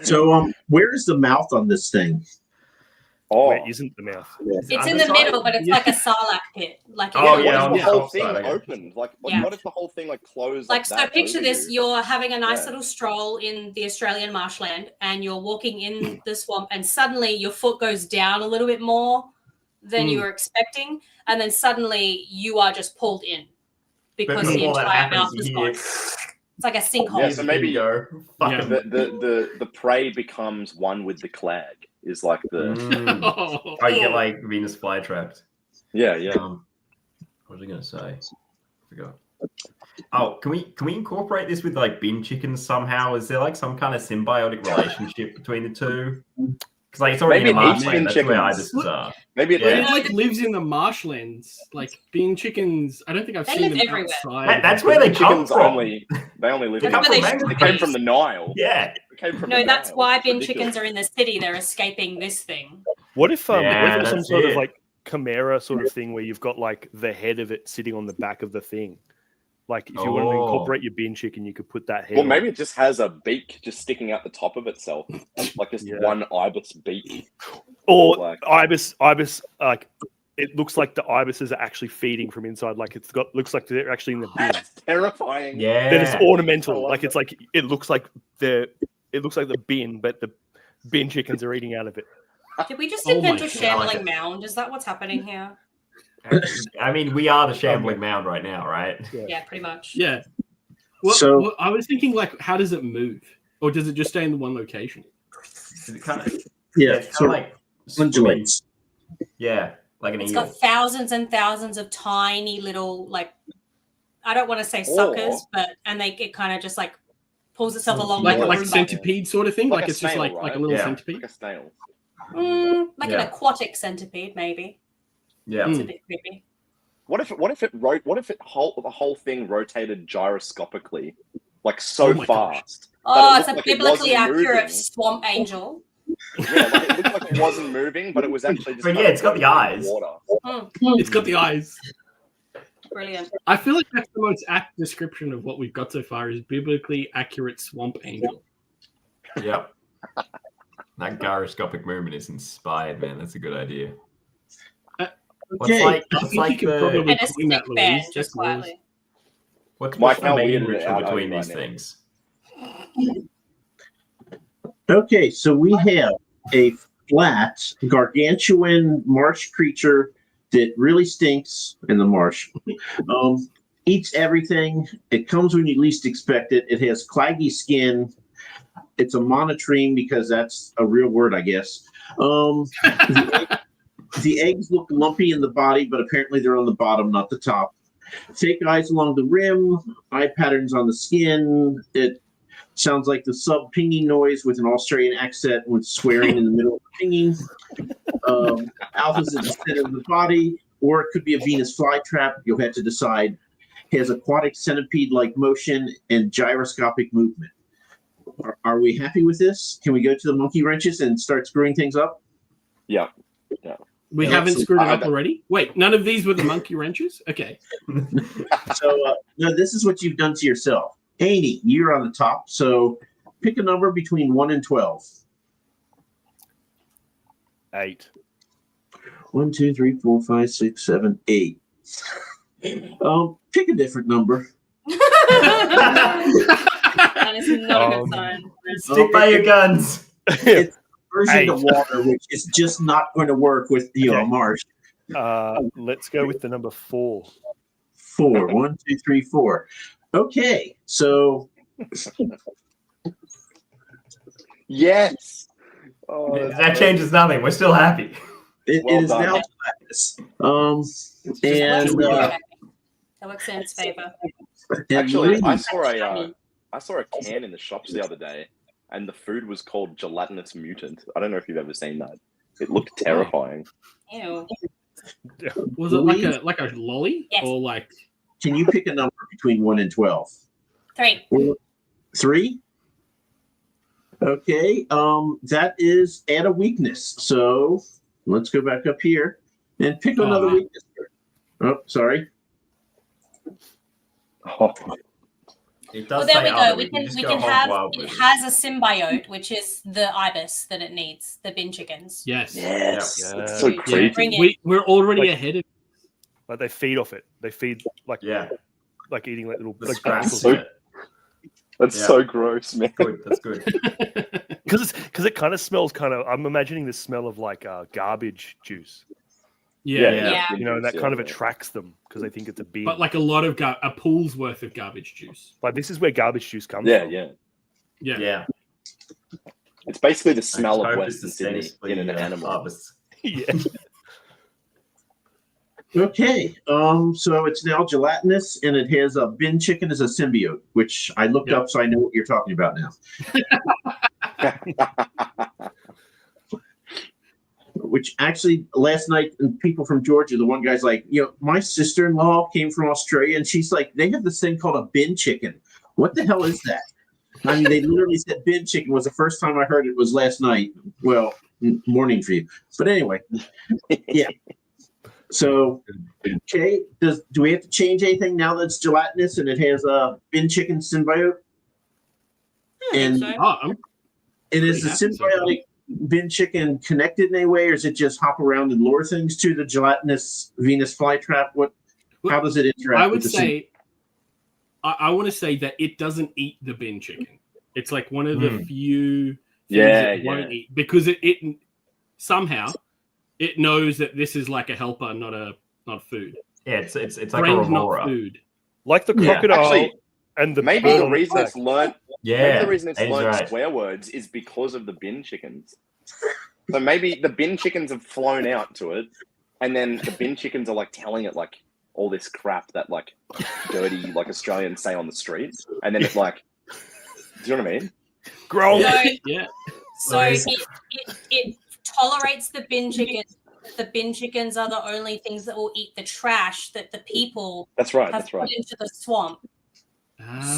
Speaker 1: So, where is the mouth on this thing?
Speaker 5: Oh,
Speaker 2: Where isn't the mouth?
Speaker 4: It's in the middle, but it's like a sarlacc pit. Like
Speaker 3: Oh,
Speaker 5: what
Speaker 3: yeah,
Speaker 5: if
Speaker 3: on
Speaker 5: the
Speaker 3: the
Speaker 5: whole
Speaker 3: top
Speaker 5: thing
Speaker 3: side, I guess.
Speaker 5: opened? Like,
Speaker 4: Yeah.
Speaker 5: what if the whole thing like closed?
Speaker 4: Like, so
Speaker 5: that
Speaker 4: picture
Speaker 5: over
Speaker 4: this,
Speaker 5: you?
Speaker 4: you're having a nice
Speaker 5: Yeah.
Speaker 4: little stroll in the Australian marshland and you're walking in the swamp and suddenly your foot goes down a little bit more than you were expecting. And then suddenly you are just pulled in
Speaker 3: But
Speaker 4: because the
Speaker 3: before that
Speaker 4: entire
Speaker 3: happens,
Speaker 4: mouth
Speaker 3: you
Speaker 4: is
Speaker 3: hear
Speaker 4: gone. It's like a sinkhole.
Speaker 5: Yeah, so maybe-
Speaker 3: go. Fuck
Speaker 6: Yeah.
Speaker 3: it.
Speaker 5: The prey becomes one with the clag. Is like the
Speaker 3: Mm. Oh, you get like Venus flytrapped.
Speaker 5: yeah.
Speaker 3: What was I going to say? I forgot. Oh, can we incorporate this with like bin chickens somehow? Is there like some kind of symbiotic relationship between the two? Because like it's already
Speaker 5: Maybe
Speaker 3: in a
Speaker 5: it eats bin
Speaker 3: marshland. That's where
Speaker 5: chickens.
Speaker 3: ibises are.
Speaker 5: Maybe it
Speaker 3: Yeah.
Speaker 6: It like lives in the marshlands. Like bean chickens. I don't think I've
Speaker 4: They
Speaker 6: seen
Speaker 4: live
Speaker 6: them
Speaker 4: everywhere.
Speaker 6: outside.
Speaker 3: That's where they come
Speaker 5: chickens
Speaker 3: from.
Speaker 5: only live.
Speaker 3: They
Speaker 5: In,
Speaker 3: come
Speaker 4: That's where
Speaker 3: from
Speaker 4: they
Speaker 5: they
Speaker 4: should
Speaker 5: came
Speaker 4: be.
Speaker 5: from the Nile.
Speaker 3: Yeah.
Speaker 5: They came from
Speaker 4: No,
Speaker 5: the
Speaker 4: that's
Speaker 5: Nile.
Speaker 4: why
Speaker 5: It's
Speaker 4: bin
Speaker 5: ridiculous.
Speaker 4: chickens are in the city. They're escaping this thing.
Speaker 2: What if
Speaker 3: Yeah,
Speaker 2: what if it was some
Speaker 3: that's
Speaker 2: sort of
Speaker 3: it.
Speaker 2: like chimera sort of thing where you've got like the head of it sitting on the back of the thing? Like if you wanted to
Speaker 3: Oh.
Speaker 2: incorporate your bin chicken, you could put that head.
Speaker 5: Well,
Speaker 2: on.
Speaker 5: maybe it just has a beak just sticking out the top of itself, like just
Speaker 2: Yeah.
Speaker 5: one ibis beak.
Speaker 2: Or
Speaker 5: Like-
Speaker 2: ibis, like it looks like the ibises are actually feeding from inside. Like looks like they're actually in the bin.
Speaker 5: That's terrifying.
Speaker 3: Yeah.
Speaker 2: Then it's
Speaker 5: I
Speaker 2: ornamental.
Speaker 5: love
Speaker 2: Like it's like it looks like the bin, but the bin chickens are eating out of it.
Speaker 4: Did we just
Speaker 6: Oh
Speaker 4: invent
Speaker 6: my
Speaker 4: a
Speaker 6: God.
Speaker 4: shambling mound? Is that what's happening here?
Speaker 3: I mean, we are the shambling mound right now, right?
Speaker 4: Yeah, pretty much.
Speaker 6: Yeah. Well,
Speaker 1: So-
Speaker 6: I was thinking, like, how does it move? Or does it just stay in the one location?
Speaker 3: Is it kind of,
Speaker 1: Yeah,
Speaker 3: it's
Speaker 1: sort
Speaker 3: kind
Speaker 1: of
Speaker 3: of like swimming.
Speaker 1: undulates.
Speaker 3: Yeah, like an
Speaker 4: It's
Speaker 3: eel.
Speaker 4: got thousands and thousands of tiny little, like, I don't want to say suckers, and it kind of just like pulls itself along
Speaker 6: Like
Speaker 4: like,
Speaker 6: like
Speaker 4: a
Speaker 6: a
Speaker 4: Roomba.
Speaker 6: centipede sort of thing? Like
Speaker 5: a
Speaker 6: it's just
Speaker 5: snail,
Speaker 6: like a
Speaker 5: right?
Speaker 6: little
Speaker 3: Yeah.
Speaker 6: centipede?
Speaker 5: Like a snail.
Speaker 4: Like
Speaker 3: Yeah.
Speaker 4: an aquatic centipede, maybe.
Speaker 3: Yeah.
Speaker 4: It's a bit creepy.
Speaker 5: What if the whole thing rotated gyroscopically, like so
Speaker 6: Oh my gosh.
Speaker 5: fast?
Speaker 4: Oh,
Speaker 5: it
Speaker 4: it's a
Speaker 5: looked like it
Speaker 4: biblically
Speaker 5: wasn't
Speaker 4: accurate
Speaker 5: moving.
Speaker 4: swamp angel.
Speaker 5: Yeah, like it looked like it wasn't moving, but it was actually just.
Speaker 3: But
Speaker 5: kind
Speaker 3: yeah,
Speaker 5: of
Speaker 3: it's got the
Speaker 5: floating in
Speaker 3: eyes.
Speaker 5: Water.
Speaker 6: It's got the eyes.
Speaker 4: Brilliant.
Speaker 6: I feel like that's the most apt description of what we've got so far is biblically accurate swamp angel.
Speaker 3: Yep. That gyroscopic movement is inspired, man. That's a good idea.
Speaker 1: Okay.
Speaker 6: I
Speaker 3: What's
Speaker 6: think
Speaker 3: like
Speaker 6: you could
Speaker 3: the
Speaker 6: probably
Speaker 4: And a
Speaker 6: coin
Speaker 4: stick
Speaker 6: that,
Speaker 4: band,
Speaker 6: Louise.
Speaker 4: just
Speaker 6: That's yours.
Speaker 4: quietly.
Speaker 3: what's
Speaker 5: Mike,
Speaker 3: the
Speaker 5: how
Speaker 3: main
Speaker 5: weird
Speaker 3: ritual
Speaker 5: are you
Speaker 3: between
Speaker 5: right
Speaker 3: these
Speaker 5: now?
Speaker 3: things?
Speaker 1: Okay, so we have a flat, gargantuan marsh creature that really stinks in the marsh. Eats everything. It comes when you least expect it. It has claggy skin. It's a monotreme because that's a real word, I guess. The eggs look lumpy in the body, but apparently they're on the bottom, not the top. Fake eyes along the rim, eye patterns on the skin. It sounds like the sub pinging noise with an Australian accent with swearing in the middle of the pinging. Mouth is at the center of the body, or it could be a Venus flytrap. You'll have to decide. Has aquatic centipede-like motion and gyroscopic movement. Are we happy with this? Can we go to the monkey wrenches and start screwing things up?
Speaker 5: Yeah.
Speaker 6: We
Speaker 1: Yeah,
Speaker 6: haven't
Speaker 1: so
Speaker 6: screwed it
Speaker 5: I-
Speaker 6: up already? Wait, none of these were the monkey wrenches? Okay.
Speaker 1: So, no, this is what you've done to yourself. Amy, you're on the top. So pick a number between 1 and 12.
Speaker 2: 8.
Speaker 1: 1, 2, 3, 4, 5, 6, 7, 8. Pick a different number.
Speaker 4: That is not a good sign.
Speaker 3: Stick by your guns.
Speaker 1: Version of
Speaker 2: 8.
Speaker 1: water, which is just not going to work with
Speaker 2: Okay.
Speaker 1: marsh.
Speaker 2: Let's go with the number 4.
Speaker 1: 4. 1, 2, 3, 4. Okay, so
Speaker 5: Yes. Oh,
Speaker 3: That changes nothing. We're still happy.
Speaker 1: it
Speaker 5: Well
Speaker 1: is
Speaker 5: done.
Speaker 1: now blackness. And
Speaker 4: That works in its favor.
Speaker 5: Actually, I
Speaker 1: Louise,
Speaker 5: saw a can in the shops the other day, and the food was called gelatinous mutant. I don't know if you've ever seen that. It looked terrifying.
Speaker 4: Ew.
Speaker 6: Was it like a lolly?
Speaker 4: Yes.
Speaker 6: Or like
Speaker 1: can you pick a number between 1 and 12?
Speaker 4: 3.
Speaker 1: 3? Okay, that is add a weakness. So let's go back up here and pick another weakness. Oh, sorry.
Speaker 5: Oh,
Speaker 3: It
Speaker 4: Well,
Speaker 3: does
Speaker 4: there
Speaker 3: say
Speaker 4: we go.
Speaker 3: other.
Speaker 4: We can
Speaker 3: just
Speaker 4: we
Speaker 3: go
Speaker 4: can
Speaker 3: hog
Speaker 4: have
Speaker 3: wild
Speaker 4: it
Speaker 3: with
Speaker 4: has a symbiote, which is the ibis that it needs, the bin chickens.
Speaker 6: Yes.
Speaker 5: yes.
Speaker 2: Yeah.
Speaker 5: It's so
Speaker 2: Yeah.
Speaker 5: creepy.
Speaker 4: Bring it.
Speaker 6: We're already
Speaker 2: Like-
Speaker 6: ahead of
Speaker 2: Like they feed off it. They feed like
Speaker 3: Yeah,
Speaker 2: eating like little
Speaker 3: the
Speaker 2: like
Speaker 3: scraps.
Speaker 5: so-
Speaker 3: in it.
Speaker 5: That's
Speaker 3: Yeah.
Speaker 5: so gross, man.
Speaker 3: Good. That's good.
Speaker 2: because it kind of smells kind of. I'm imagining the smell of like garbage juice.
Speaker 4: Yeah.
Speaker 2: You know, and that kind of attracts them because they think it's a bin.
Speaker 6: But like a lot of a pool's worth of garbage juice.
Speaker 2: Like this is where garbage juice comes
Speaker 5: Yeah,
Speaker 2: from.
Speaker 5: yeah.
Speaker 6: Yeah.
Speaker 3: Yeah.
Speaker 5: It's basically the smell
Speaker 3: I
Speaker 5: of
Speaker 3: hope it's
Speaker 5: Western Sydney
Speaker 3: aesthetically,
Speaker 5: in an animal.
Speaker 3: harvest.
Speaker 2: Yeah.
Speaker 1: Okay, so it's now gelatinous, and it has a bin chicken as a symbiote, which I looked
Speaker 6: Yep.
Speaker 1: up, so I know what you're talking about now. Which actually, last night, and people from Georgia, the one guy's like, my sister-in-law came from Australia, and she's like, they have this thing called a bin chicken. What the hell is that? I mean, they literally said bin chicken was the first time I heard it was last night. Well, morning for you. But anyway, yeah. So, okay, do we have to change anything now that it's gelatinous and it has a bin chicken symbiote? And,
Speaker 4: So,
Speaker 1: and is the
Speaker 6: happy so.
Speaker 1: symbiotic bin chicken connected in any way, or is it just hop around and lure things to the gelatinous Venus flytrap? How does it interact?
Speaker 6: I would
Speaker 1: with the
Speaker 6: say, I want to say that it doesn't eat the bin chicken. It's like one of the few things it won't eat because it somehow it knows that this is like a helper, not food.
Speaker 3: Yeah, it's like
Speaker 6: Brain's
Speaker 3: a
Speaker 6: not
Speaker 3: remora.
Speaker 6: food.
Speaker 2: Like the
Speaker 3: Yeah.
Speaker 2: crocodile
Speaker 5: Actually,
Speaker 2: and the
Speaker 5: Maybe
Speaker 2: bird
Speaker 5: the
Speaker 2: on
Speaker 5: reason
Speaker 2: back.
Speaker 5: it's learned
Speaker 3: Yeah,
Speaker 5: the reason it's
Speaker 3: Eddie's
Speaker 5: learned
Speaker 3: right.
Speaker 5: swear words is because of the bin chickens. So maybe the bin chickens have flown out to it, and then the bin chickens are like telling it like all this crap that like dirty like Australians say on the street, and then it's like, do you know what I mean?
Speaker 2: Grow.
Speaker 4: so,
Speaker 6: Yeah.
Speaker 4: so it tolerates the bin chickens. The bin chickens are the only things that will eat the trash that the people
Speaker 5: That's right.
Speaker 4: have
Speaker 5: That's
Speaker 4: put
Speaker 5: right.
Speaker 4: into the swamp.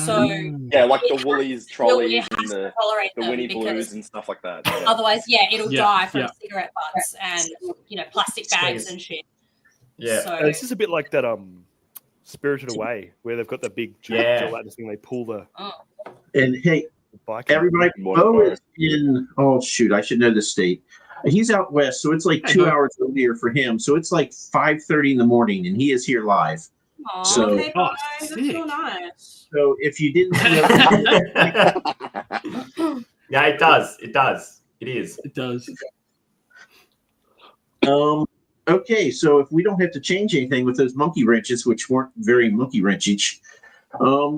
Speaker 6: So
Speaker 5: Yeah, like the
Speaker 4: It
Speaker 5: Woolies
Speaker 4: It
Speaker 5: trolleys
Speaker 4: has
Speaker 5: and
Speaker 4: to
Speaker 5: the
Speaker 4: tolerate them
Speaker 5: Winnie
Speaker 4: because
Speaker 5: Blues and stuff like that. Yeah.
Speaker 4: otherwise, it'll
Speaker 6: Yeah,
Speaker 4: die from
Speaker 6: yeah.
Speaker 4: cigarette butts and plastic bags
Speaker 3: Space.
Speaker 4: and shit.
Speaker 3: Yeah.
Speaker 4: So
Speaker 2: This is a bit like that Spirited Away, where they've got the big gelatinous thing. They pull the
Speaker 1: And hey,
Speaker 2: bike.
Speaker 1: everybody,
Speaker 5: Morning,
Speaker 1: Bo
Speaker 5: Bo.
Speaker 1: is in. Oh shoot, I should know this state. He's out west, so it's like
Speaker 6: Hey,
Speaker 1: 2
Speaker 6: Bo.
Speaker 1: hours earlier for him. So it's like 5:30 in the morning, and he is here live.
Speaker 4: Aw,
Speaker 1: So-
Speaker 4: okay,
Speaker 6: Oh,
Speaker 4: guys, that's
Speaker 6: sick.
Speaker 4: so nice.
Speaker 1: So if you didn't,
Speaker 3: Yeah, it does. It does. It is.
Speaker 6: it does.
Speaker 1: okay, so if we don't have to change anything with those monkey wrenches, which weren't very monkey wrenchage,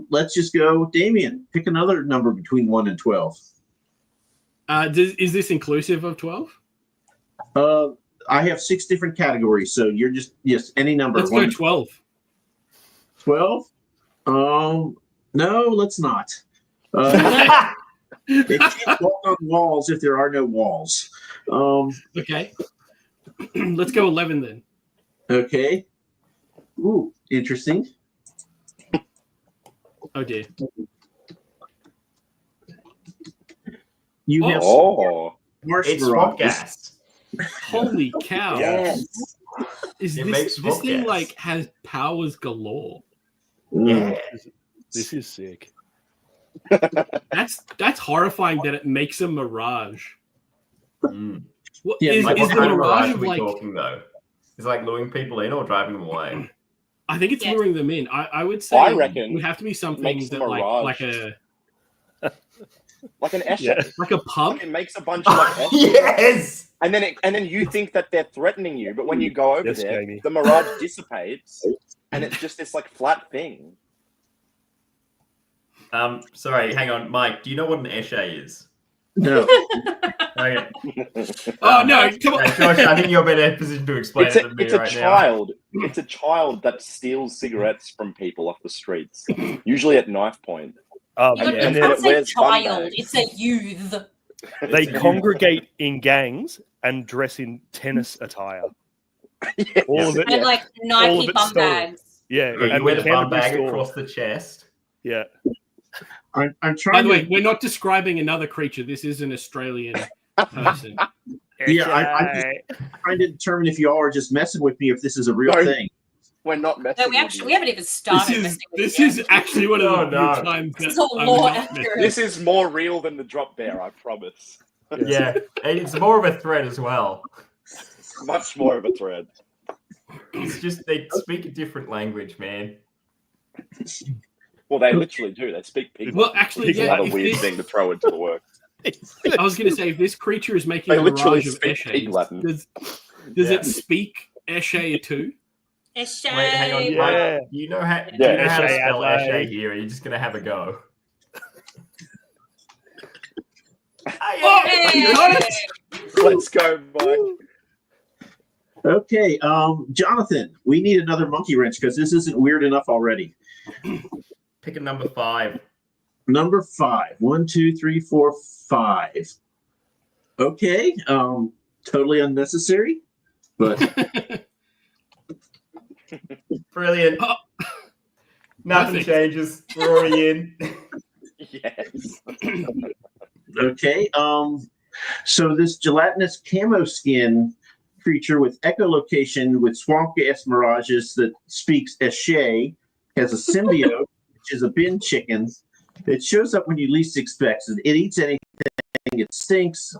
Speaker 1: let's just go, Damien. Pick another number between 1 and 12.
Speaker 6: Is this inclusive of 12?
Speaker 1: I have 6 different categories, so you're just any number.
Speaker 6: Let's go 12.
Speaker 1: 12. No, let's not. They can't walk on walls if there are no walls.
Speaker 6: Okay. Let's go 11 then.
Speaker 1: Okay. Ooh, interesting.
Speaker 6: Oh dear.
Speaker 1: You have
Speaker 5: Oh,
Speaker 1: marsh
Speaker 3: It's swamp
Speaker 1: mirages.
Speaker 3: gas.
Speaker 6: Holy cow.
Speaker 5: yes.
Speaker 6: Is
Speaker 3: It
Speaker 6: this
Speaker 3: makes
Speaker 6: this
Speaker 3: smoke
Speaker 6: thing
Speaker 3: gas.
Speaker 6: like has powers galore?
Speaker 5: Mm.
Speaker 3: Yeah.
Speaker 2: This is sick.
Speaker 6: That's horrifying that it makes a mirage.
Speaker 3: Mm.
Speaker 6: What
Speaker 1: Yeah,
Speaker 6: is,
Speaker 3: Like,
Speaker 6: is
Speaker 3: what
Speaker 6: the
Speaker 3: kind of
Speaker 6: mirage
Speaker 3: mirage are
Speaker 6: of
Speaker 3: we
Speaker 6: like
Speaker 3: talking though? Is it like luring people in or driving them away?
Speaker 6: I think it's
Speaker 4: Yes.
Speaker 6: luring them in. I would say
Speaker 5: I reckon
Speaker 6: it would have to be something
Speaker 5: makes the
Speaker 6: that like
Speaker 5: mirage. Like an Escher.
Speaker 2: Yeah.
Speaker 6: like a pub.
Speaker 5: Like it makes a bunch of like Eschers,
Speaker 3: Yes.
Speaker 5: and then you think that they're threatening you, but when you go over
Speaker 2: Yes,
Speaker 5: there,
Speaker 2: Jamie.
Speaker 5: the mirage dissipates, and it's just this like flat thing.
Speaker 3: Sorry, hang on, Mike. Do you know what an Escher is?
Speaker 1: No.
Speaker 3: Okay.
Speaker 6: Oh no, come on.
Speaker 3: Josh, I think you're better positioned to explain
Speaker 5: It's
Speaker 3: it
Speaker 5: a,
Speaker 3: than me
Speaker 5: it's a
Speaker 3: right now.
Speaker 5: child. It's a child that steals cigarettes from people off the streets, usually at knife point.
Speaker 4: You
Speaker 3: Yeah.
Speaker 2: And
Speaker 5: And
Speaker 2: then
Speaker 5: then
Speaker 4: can't
Speaker 5: it
Speaker 4: say
Speaker 5: wears bum
Speaker 4: child.
Speaker 5: bags.
Speaker 4: It's a youth.
Speaker 2: they
Speaker 3: It's a-
Speaker 2: congregate in gangs and dress in tennis attire.
Speaker 5: Yeah.
Speaker 2: All of it.
Speaker 4: And like
Speaker 2: All of
Speaker 4: Nike
Speaker 2: it
Speaker 4: bum
Speaker 2: stolen.
Speaker 4: bags.
Speaker 2: Yeah,
Speaker 3: Yeah, you
Speaker 2: and
Speaker 3: wear the bum
Speaker 2: cannabis
Speaker 3: bag
Speaker 2: store.
Speaker 3: across the chest.
Speaker 2: Yeah,
Speaker 1: I'm
Speaker 6: By
Speaker 1: trying
Speaker 6: the way,
Speaker 1: to.
Speaker 6: we're not describing another creature. This is an Australian person.
Speaker 1: Yeah, I'm just trying to determine if y'all are just messing with me, if this is a real
Speaker 5: No.
Speaker 1: thing.
Speaker 5: We're not messing
Speaker 4: No, we
Speaker 5: with you.
Speaker 4: haven't even started.
Speaker 6: This
Speaker 4: messing with
Speaker 6: is actually one of the
Speaker 3: Oh, no.
Speaker 6: few times
Speaker 4: This is
Speaker 6: that
Speaker 4: all
Speaker 6: I'm
Speaker 4: lore
Speaker 6: not
Speaker 4: accurate.
Speaker 6: messing.
Speaker 5: This is more real than the drop bear, I promise.
Speaker 3: Yeah, and it's more of a threat as well.
Speaker 5: Much more of a thread.
Speaker 3: It's just they speak a different language, man.
Speaker 5: Well, they literally do. They speak pig.
Speaker 6: Well, actually,
Speaker 5: It's
Speaker 6: yeah,
Speaker 5: another
Speaker 6: if
Speaker 5: weird
Speaker 6: this-
Speaker 5: thing to throw into the work.
Speaker 6: I was going to say, if this creature is making
Speaker 5: They
Speaker 6: a
Speaker 5: literally
Speaker 6: mirage of
Speaker 5: speak pig
Speaker 6: Eshe,
Speaker 5: Latin.
Speaker 6: does
Speaker 3: Yeah.
Speaker 6: it speak Eshe too?
Speaker 4: Eshe.
Speaker 3: Wait, hang on,
Speaker 2: Yeah.
Speaker 3: Mike. Do you know how to
Speaker 2: Eshe
Speaker 3: spell
Speaker 2: Adelaide.
Speaker 3: Eshe here? Are you just gonna have a go?
Speaker 4: Hey!
Speaker 5: Let's go, Mike.
Speaker 1: Okay, Jonathan, we need another monkey wrench because this isn't weird enough already.
Speaker 3: Pick a number 5.
Speaker 1: Number 5. 1, 2, 3, 4, 5. Okay, totally unnecessary, but
Speaker 3: Brilliant.
Speaker 6: Oh.
Speaker 3: Nothing
Speaker 6: Perfect.
Speaker 3: changes. We're already in.
Speaker 5: Yes.
Speaker 1: okay. So this gelatinous camo skin creature with echolocation with swamp gas mirages that speaks Eshe has a symbiote, which is a bin chicken. It shows up when you least expect it. It eats anything. It stinks.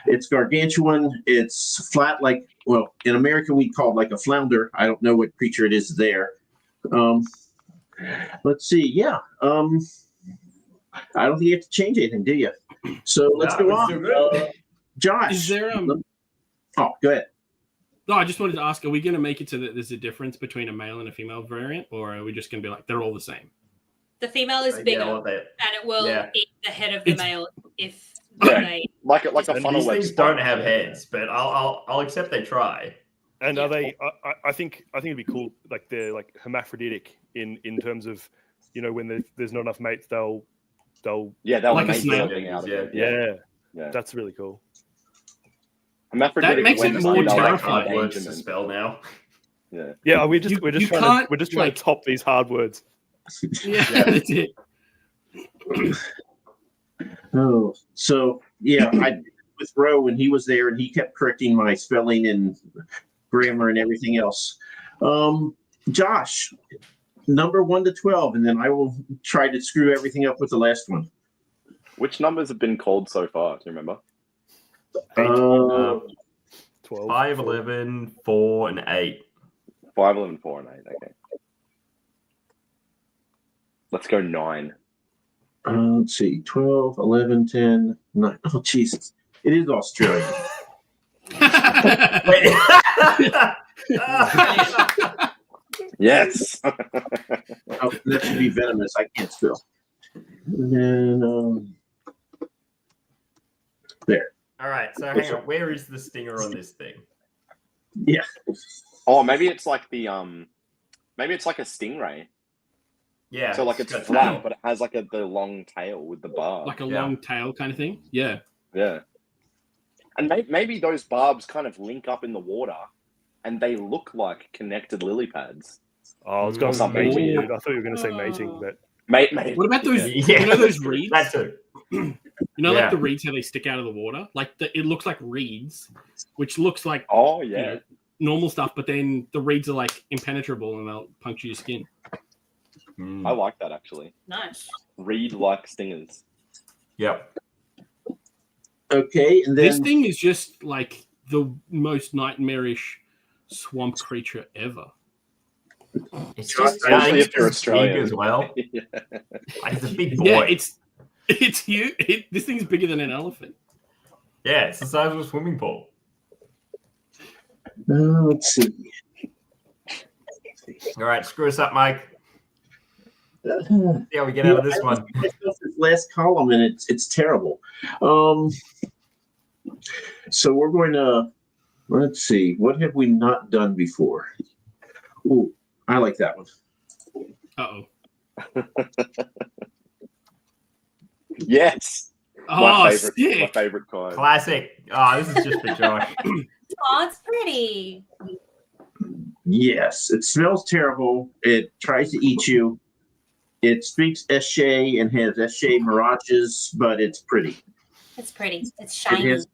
Speaker 1: It's gargantuan. It's flat like, well, in America we call it like a flounder. I don't know what creature it is there. Let's see. Yeah. I don't think you have to change anything, do you? So let's
Speaker 3: No,
Speaker 1: go
Speaker 3: it's
Speaker 1: on.
Speaker 3: still good.
Speaker 1: Josh.
Speaker 6: Is there
Speaker 1: Oh, go ahead.
Speaker 6: No, I just wanted to ask: are we going to make it so that there's a difference between a male and a female variant, or are we just going to be like they're all the same?
Speaker 4: The female is
Speaker 3: Yeah,
Speaker 4: bigger,
Speaker 3: well, they-
Speaker 4: and it will
Speaker 3: yeah.
Speaker 4: eat the head of the
Speaker 6: It's-
Speaker 4: male if
Speaker 5: Yeah.
Speaker 4: they.
Speaker 5: Like a
Speaker 3: And
Speaker 5: funnel
Speaker 3: these
Speaker 5: web
Speaker 3: things
Speaker 5: spider.
Speaker 3: don't have heads, but I'll accept they try.
Speaker 2: And
Speaker 4: Yeah.
Speaker 2: are they? I think it'd be cool. Like they're like hermaphroditic in terms of, you know, when there's not enough mates, they'll
Speaker 5: Yeah, they'll
Speaker 6: Like a
Speaker 5: make
Speaker 6: snail.
Speaker 5: something out of it.
Speaker 2: yeah. That's really cool.
Speaker 5: Hermaphroditic
Speaker 6: That makes it
Speaker 5: wins,
Speaker 6: more
Speaker 5: you know, like
Speaker 6: terrifying.
Speaker 5: hard
Speaker 3: Words to
Speaker 5: engine.
Speaker 3: spell now.
Speaker 5: Yeah.
Speaker 2: Yeah, we're just
Speaker 6: You
Speaker 2: trying
Speaker 6: can't,
Speaker 2: to
Speaker 6: like-
Speaker 2: top these hard words.
Speaker 6: Yeah,
Speaker 3: Yeah.
Speaker 6: that's it.
Speaker 1: Oh, so yeah, I with Roe when he was there and he kept correcting my spelling and grammar and everything else. Josh, number 1 to 12, and then I will try to screw everything up with the last one.
Speaker 5: Which numbers have been called so far? Do you remember?
Speaker 1: 12.
Speaker 2: 12.
Speaker 3: 5, 11, 4, and 8.
Speaker 5: 5, 11, 4, and 8. Okay. Let's go 9.
Speaker 1: Let's see, 12, 11, 10, 9. Oh, Jesus. It is Australian.
Speaker 3: Wait.
Speaker 5: Yes.
Speaker 1: Oh, that should be venomous. I can't spell. And then, there.
Speaker 3: All right, so hang on. Where is the stinger on this thing?
Speaker 1: Yeah.
Speaker 5: Oh, maybe it's like the maybe it's like a stingray.
Speaker 3: Yeah.
Speaker 5: So like it's
Speaker 3: got
Speaker 5: flat,
Speaker 3: tail.
Speaker 5: but it has like the long tail with the barb.
Speaker 6: Like a
Speaker 3: Yeah.
Speaker 6: long tail kind of thing. Yeah.
Speaker 5: Yeah. And maybe those barbs kind of link up in the water, and they look like connected lily pads.
Speaker 2: Oh, I was going
Speaker 5: Something
Speaker 2: mating.
Speaker 5: weird.
Speaker 2: I thought you were going to say mating, but
Speaker 5: Maybe.
Speaker 6: What about those?
Speaker 3: Yeah.
Speaker 6: You know those reeds?
Speaker 3: That too.
Speaker 6: You know,
Speaker 3: Yeah.
Speaker 6: like the reeds how they stick out of the water. Like it looks like reeds, which looks like
Speaker 5: Oh
Speaker 6: you
Speaker 5: yeah.
Speaker 6: know, normal stuff, but then the reeds are like impenetrable and they'll puncture your skin.
Speaker 5: I like that actually.
Speaker 4: Nice.
Speaker 5: Reed like stingers.
Speaker 3: Yep.
Speaker 1: Okay, and then
Speaker 6: This thing is just like the most nightmarish swamp creature ever.
Speaker 3: It's
Speaker 1: just-
Speaker 5: Especially if you're
Speaker 3: big
Speaker 5: Australian.
Speaker 3: as well.
Speaker 5: Yeah.
Speaker 3: Like, it's a big boy.
Speaker 6: Yeah, it's huge. This thing's bigger than an elephant.
Speaker 3: Yeah, it's the size of a swimming pool.
Speaker 1: let's see.
Speaker 3: All right, screw us up, Mike. See how we get out of this one.
Speaker 1: This last column, and it's terrible. So we're going to let's see. What have we not done before? Ooh, I like that one.
Speaker 6: Uh-oh.
Speaker 5: Yes.
Speaker 6: Oh,
Speaker 5: My
Speaker 6: sick.
Speaker 5: favorite kind.
Speaker 3: Classic. Oh, this is just for Josh.
Speaker 4: Oh, it's pretty.
Speaker 1: Yes, it smells terrible. It tries to eat you. It speaks Esche and has Esche mirages, but it's pretty.
Speaker 4: It's pretty. It's
Speaker 1: It
Speaker 4: shiny.
Speaker 1: has,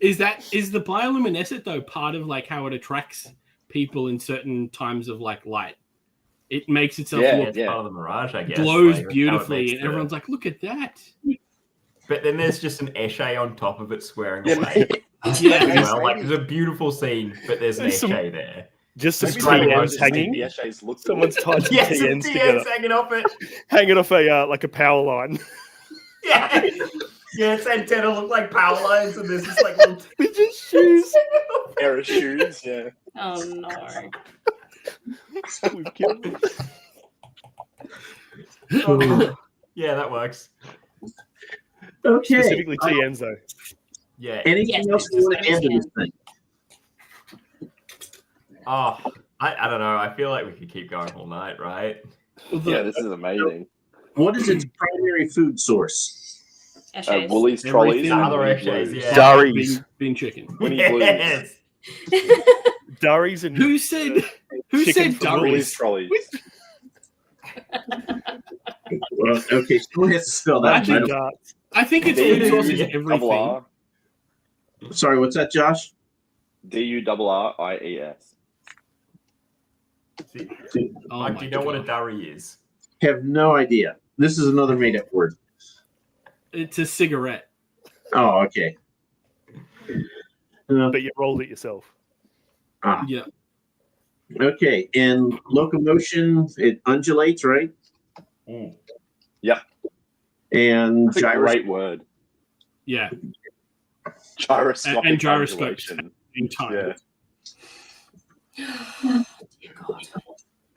Speaker 6: Is the bioluminescent though part of like how it attracts people in certain times of like light? It makes itself
Speaker 5: Yeah,
Speaker 6: look
Speaker 3: It's part of the mirage, I guess.
Speaker 6: glows
Speaker 3: like, how it
Speaker 6: beautifully,
Speaker 3: makes
Speaker 6: and
Speaker 3: the-
Speaker 6: everyone's like, "Look at that!"
Speaker 3: But then there's just an Esche on top of it swearing
Speaker 5: Yeah,
Speaker 3: away.
Speaker 6: Yeah,
Speaker 3: as well. Like, there's a beautiful scene, but there's an
Speaker 2: There's some-
Speaker 3: Esche there.
Speaker 2: Just some
Speaker 5: maybe
Speaker 3: Straight
Speaker 5: the
Speaker 3: away,
Speaker 2: TNs
Speaker 5: mirage just make
Speaker 2: hanging.
Speaker 5: the Esches look
Speaker 2: Someone's
Speaker 5: good.
Speaker 2: tied some
Speaker 3: Yeah, some
Speaker 2: TNs together,
Speaker 3: TNs hanging off it.
Speaker 2: hanging off a like a power line.
Speaker 3: Yeah. Yeah, its antenna look like power lines, and there's just like little
Speaker 2: With just shoes.
Speaker 5: pair of shoes. Yeah.
Speaker 4: Oh no.
Speaker 2: We've killed them.
Speaker 3: Yeah, that works.
Speaker 1: okay.
Speaker 2: Specifically TNs though.
Speaker 3: Yeah.
Speaker 1: Anything
Speaker 4: Yes,
Speaker 1: else you want to add to this thing?
Speaker 3: Oh, I don't know. I feel like we could keep going all night, right?
Speaker 5: Yeah, this is amazing.
Speaker 1: What is its primary food source?
Speaker 4: Esches.
Speaker 5: Woolies, trolleys,
Speaker 6: Everything.
Speaker 3: Other
Speaker 5: and
Speaker 3: Esches,
Speaker 5: Blues.
Speaker 3: yeah.
Speaker 2: Durries.
Speaker 6: Bean chicken.
Speaker 5: Winnie Blues.
Speaker 3: Yes.
Speaker 2: Durries and
Speaker 6: Who said
Speaker 2: Chicken
Speaker 6: said
Speaker 2: from
Speaker 5: Woolies,
Speaker 6: durries?
Speaker 5: trolleys.
Speaker 1: Well, okay, someone has to spell that. I
Speaker 2: magic
Speaker 1: don't-
Speaker 2: darts.
Speaker 6: I think it's
Speaker 5: D-U-R-R-I-E-S.
Speaker 6: food source is
Speaker 3: Double
Speaker 6: everything.
Speaker 1: Sorry, what's that, Josh?
Speaker 5: D-U-R-R-I-E-S.
Speaker 6: Oh
Speaker 3: Mike,
Speaker 6: my
Speaker 3: do you know what a
Speaker 6: God.
Speaker 3: durry is?
Speaker 1: Have no idea. This is another made-up word.
Speaker 6: It's a cigarette.
Speaker 1: Oh, okay.
Speaker 2: But you rolled it yourself.
Speaker 6: Yeah.
Speaker 1: Okay, and locomotion, it undulates, right?
Speaker 3: Mm.
Speaker 1: And
Speaker 5: That's a great word.
Speaker 6: Yeah.
Speaker 5: Gyroscopic.
Speaker 6: And gyroscopes.
Speaker 5: undulation.
Speaker 6: In time.
Speaker 5: Yeah.
Speaker 4: Dear God.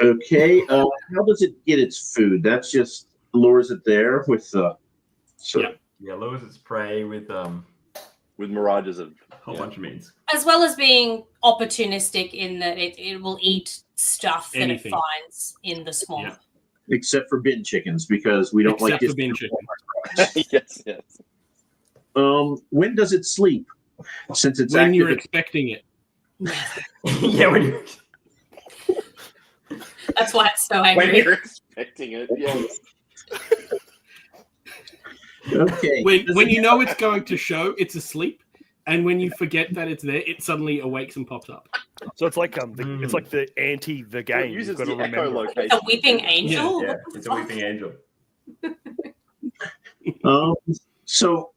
Speaker 1: Okay, how does it get its food? That's just lures it there with the.
Speaker 6: Yeah.
Speaker 3: Yeah, lures its prey with
Speaker 5: With mirages of.
Speaker 3: a whole bunch of means.
Speaker 4: As well as being opportunistic in that it will eat stuff that
Speaker 6: Anything.
Speaker 4: it finds in the swamp.
Speaker 1: Except for bin chickens, because we don't like
Speaker 6: Except for
Speaker 1: this.
Speaker 6: bean chicken.
Speaker 5: Yes, yes.
Speaker 1: When does it sleep? Since it's
Speaker 6: When you're
Speaker 1: active,
Speaker 6: expecting it.
Speaker 3: Yeah, when you
Speaker 4: That's why it's so
Speaker 5: When
Speaker 4: angry.
Speaker 5: you're expecting it, yes.
Speaker 1: okay.
Speaker 6: When you know it's going to show, it's asleep. And when you forget that it's there, it suddenly awakes and pops up.
Speaker 2: So it's like it's like the anti the
Speaker 5: It
Speaker 2: game.
Speaker 5: uses
Speaker 2: You've got to
Speaker 5: the
Speaker 2: remember.
Speaker 5: echolocation.
Speaker 4: The weeping angel?
Speaker 3: yeah,
Speaker 4: What the
Speaker 3: it's a
Speaker 4: fuck?
Speaker 3: weeping angel.
Speaker 1: So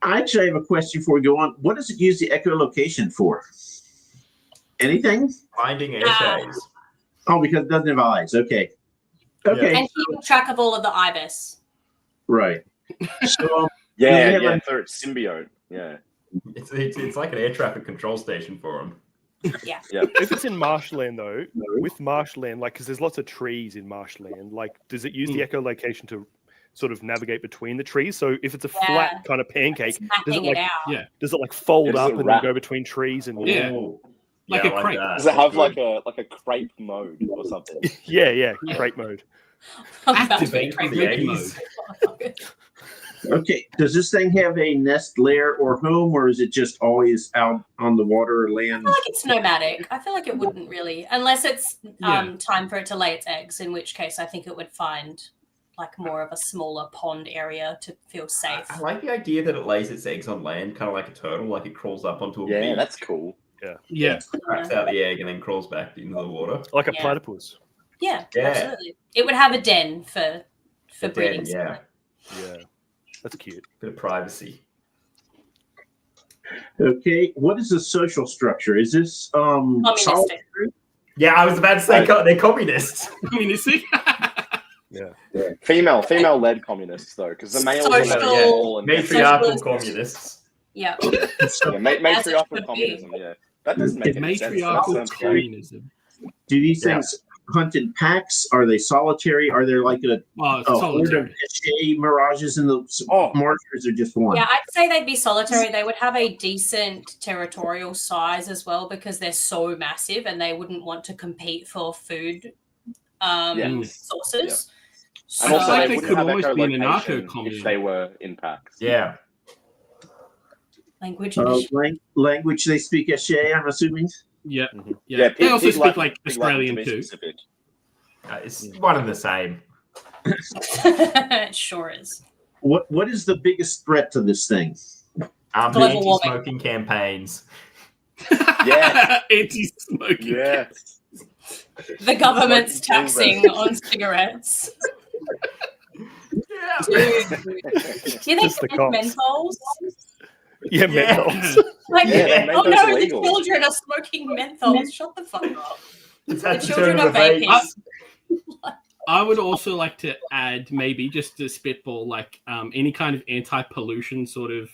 Speaker 1: I actually have a question before we go on. What does it use the echolocation for? Anything?
Speaker 3: Finding Esches.
Speaker 1: Oh, because it doesn't have eyes. Okay. Okay.
Speaker 4: And keeping track of all of the ibis.
Speaker 1: Right. So
Speaker 5: Yeah,
Speaker 1: have
Speaker 5: yeah,
Speaker 1: a-
Speaker 5: for its symbiote. Yeah.
Speaker 3: It's like an air traffic control station for them.
Speaker 2: If it's in marshland though, with marshland, like because there's lots of trees in marshland, like does it use the echolocation to sort of navigate between the trees? So if it's a
Speaker 4: Yeah.
Speaker 2: flat kind of pancake,
Speaker 4: It's mapping
Speaker 2: like-
Speaker 4: it out.
Speaker 6: Yeah.
Speaker 2: does it like fold
Speaker 5: It's a
Speaker 2: up and then
Speaker 5: wrap.
Speaker 2: go between trees and
Speaker 6: Yeah.
Speaker 3: Ooh.
Speaker 6: Like
Speaker 3: Yeah,
Speaker 6: a
Speaker 3: I
Speaker 6: crepe.
Speaker 3: that.
Speaker 5: Does it have
Speaker 3: That's
Speaker 5: like a crepe mode or something?
Speaker 2: yeah, crepe mode.
Speaker 4: I'm about to
Speaker 6: Activate
Speaker 4: be crazy.
Speaker 3: the
Speaker 6: crepe
Speaker 3: eggs.
Speaker 6: mode.
Speaker 1: okay. Does this thing have a nest, lair, or home, or is it just always out on the water or land?
Speaker 4: I feel like it's nomadic. I feel like it wouldn't really, unless it's
Speaker 6: Yeah.
Speaker 4: time for it to lay its eggs, in which case I think it would find like more of a smaller pond area to feel safe.
Speaker 3: I like the idea that it lays its eggs on land, kind of like a turtle, like it crawls up onto a
Speaker 5: Yeah,
Speaker 3: beach,
Speaker 5: that's cool.
Speaker 6: Yeah.
Speaker 3: cracks out the egg, and then crawls back into the water.
Speaker 2: Like a
Speaker 4: Yeah.
Speaker 2: platypus.
Speaker 4: Yeah,
Speaker 3: Yeah.
Speaker 4: absolutely. It would have a den for
Speaker 3: A den,
Speaker 4: breeding.
Speaker 3: yeah.
Speaker 2: Yeah. That's cute.
Speaker 3: Bit of privacy.
Speaker 1: Okay. What is the social structure? Is this
Speaker 4: Communistic.
Speaker 1: solitary?
Speaker 3: Yeah, I was about to say they're communists.
Speaker 6: I mean, you see?
Speaker 2: Yeah.
Speaker 5: Female-led communists though, because the males are
Speaker 4: Social-
Speaker 5: small and
Speaker 3: Matriarchal
Speaker 4: Socialist.
Speaker 3: communists.
Speaker 4: Yeah.
Speaker 5: yeah, matriarchal
Speaker 4: should be.
Speaker 5: communism. Yeah, that doesn't make any sense. That
Speaker 6: Matriarchal
Speaker 5: sounds great.
Speaker 6: communism.
Speaker 1: Do these
Speaker 3: Yeah.
Speaker 1: things hunt in packs? Are they solitary? Are there like a horde of
Speaker 6: Solitary.
Speaker 1: Esche mirages in the
Speaker 5: Oh.
Speaker 1: marsh, or is there just one?
Speaker 4: Yeah, I'd say they'd be solitary. They would have a decent territorial size as well because they're so massive and they wouldn't want to compete for food
Speaker 5: Yeah.
Speaker 4: sources.
Speaker 5: And also,
Speaker 6: like
Speaker 5: they
Speaker 6: they
Speaker 5: wouldn't
Speaker 6: could
Speaker 5: have
Speaker 6: almost be an
Speaker 5: echolocation
Speaker 6: anarcho-communist.
Speaker 5: if they were in packs.
Speaker 3: Yeah.
Speaker 4: Language.
Speaker 1: Language they speak Esche, I'm assuming.
Speaker 6: Yeah,
Speaker 2: Mhm.
Speaker 6: yeah. They also
Speaker 5: pig
Speaker 6: speak
Speaker 5: Latin-
Speaker 6: like
Speaker 5: pig Latin to
Speaker 6: Australian
Speaker 5: be
Speaker 6: too.
Speaker 5: specific.
Speaker 3: It's one and the same.
Speaker 4: It sure is.
Speaker 1: What is the biggest threat to this thing?
Speaker 3: The
Speaker 4: Global warming.
Speaker 3: anti-smoking campaigns.
Speaker 5: Yes.
Speaker 6: Anti-smoking.
Speaker 5: Yes.
Speaker 4: The government's
Speaker 5: Smoking
Speaker 4: taxing on cigarettes.
Speaker 3: Yeah.
Speaker 4: Dude. Do they
Speaker 2: Just the
Speaker 4: take
Speaker 2: cops.
Speaker 4: menthols?
Speaker 2: Yeah,
Speaker 3: Yeah.
Speaker 2: menthols.
Speaker 4: Like,
Speaker 5: Yeah,
Speaker 4: oh
Speaker 5: menthol's
Speaker 4: no,
Speaker 5: illegal.
Speaker 4: the children are smoking menthols. Shut the fuck up.
Speaker 3: It's
Speaker 4: The
Speaker 3: had to
Speaker 4: children
Speaker 3: turn
Speaker 4: are
Speaker 3: the vape.
Speaker 4: vaping.
Speaker 6: I would also like to add, maybe just to spitball, like any kind of anti-pollution sort of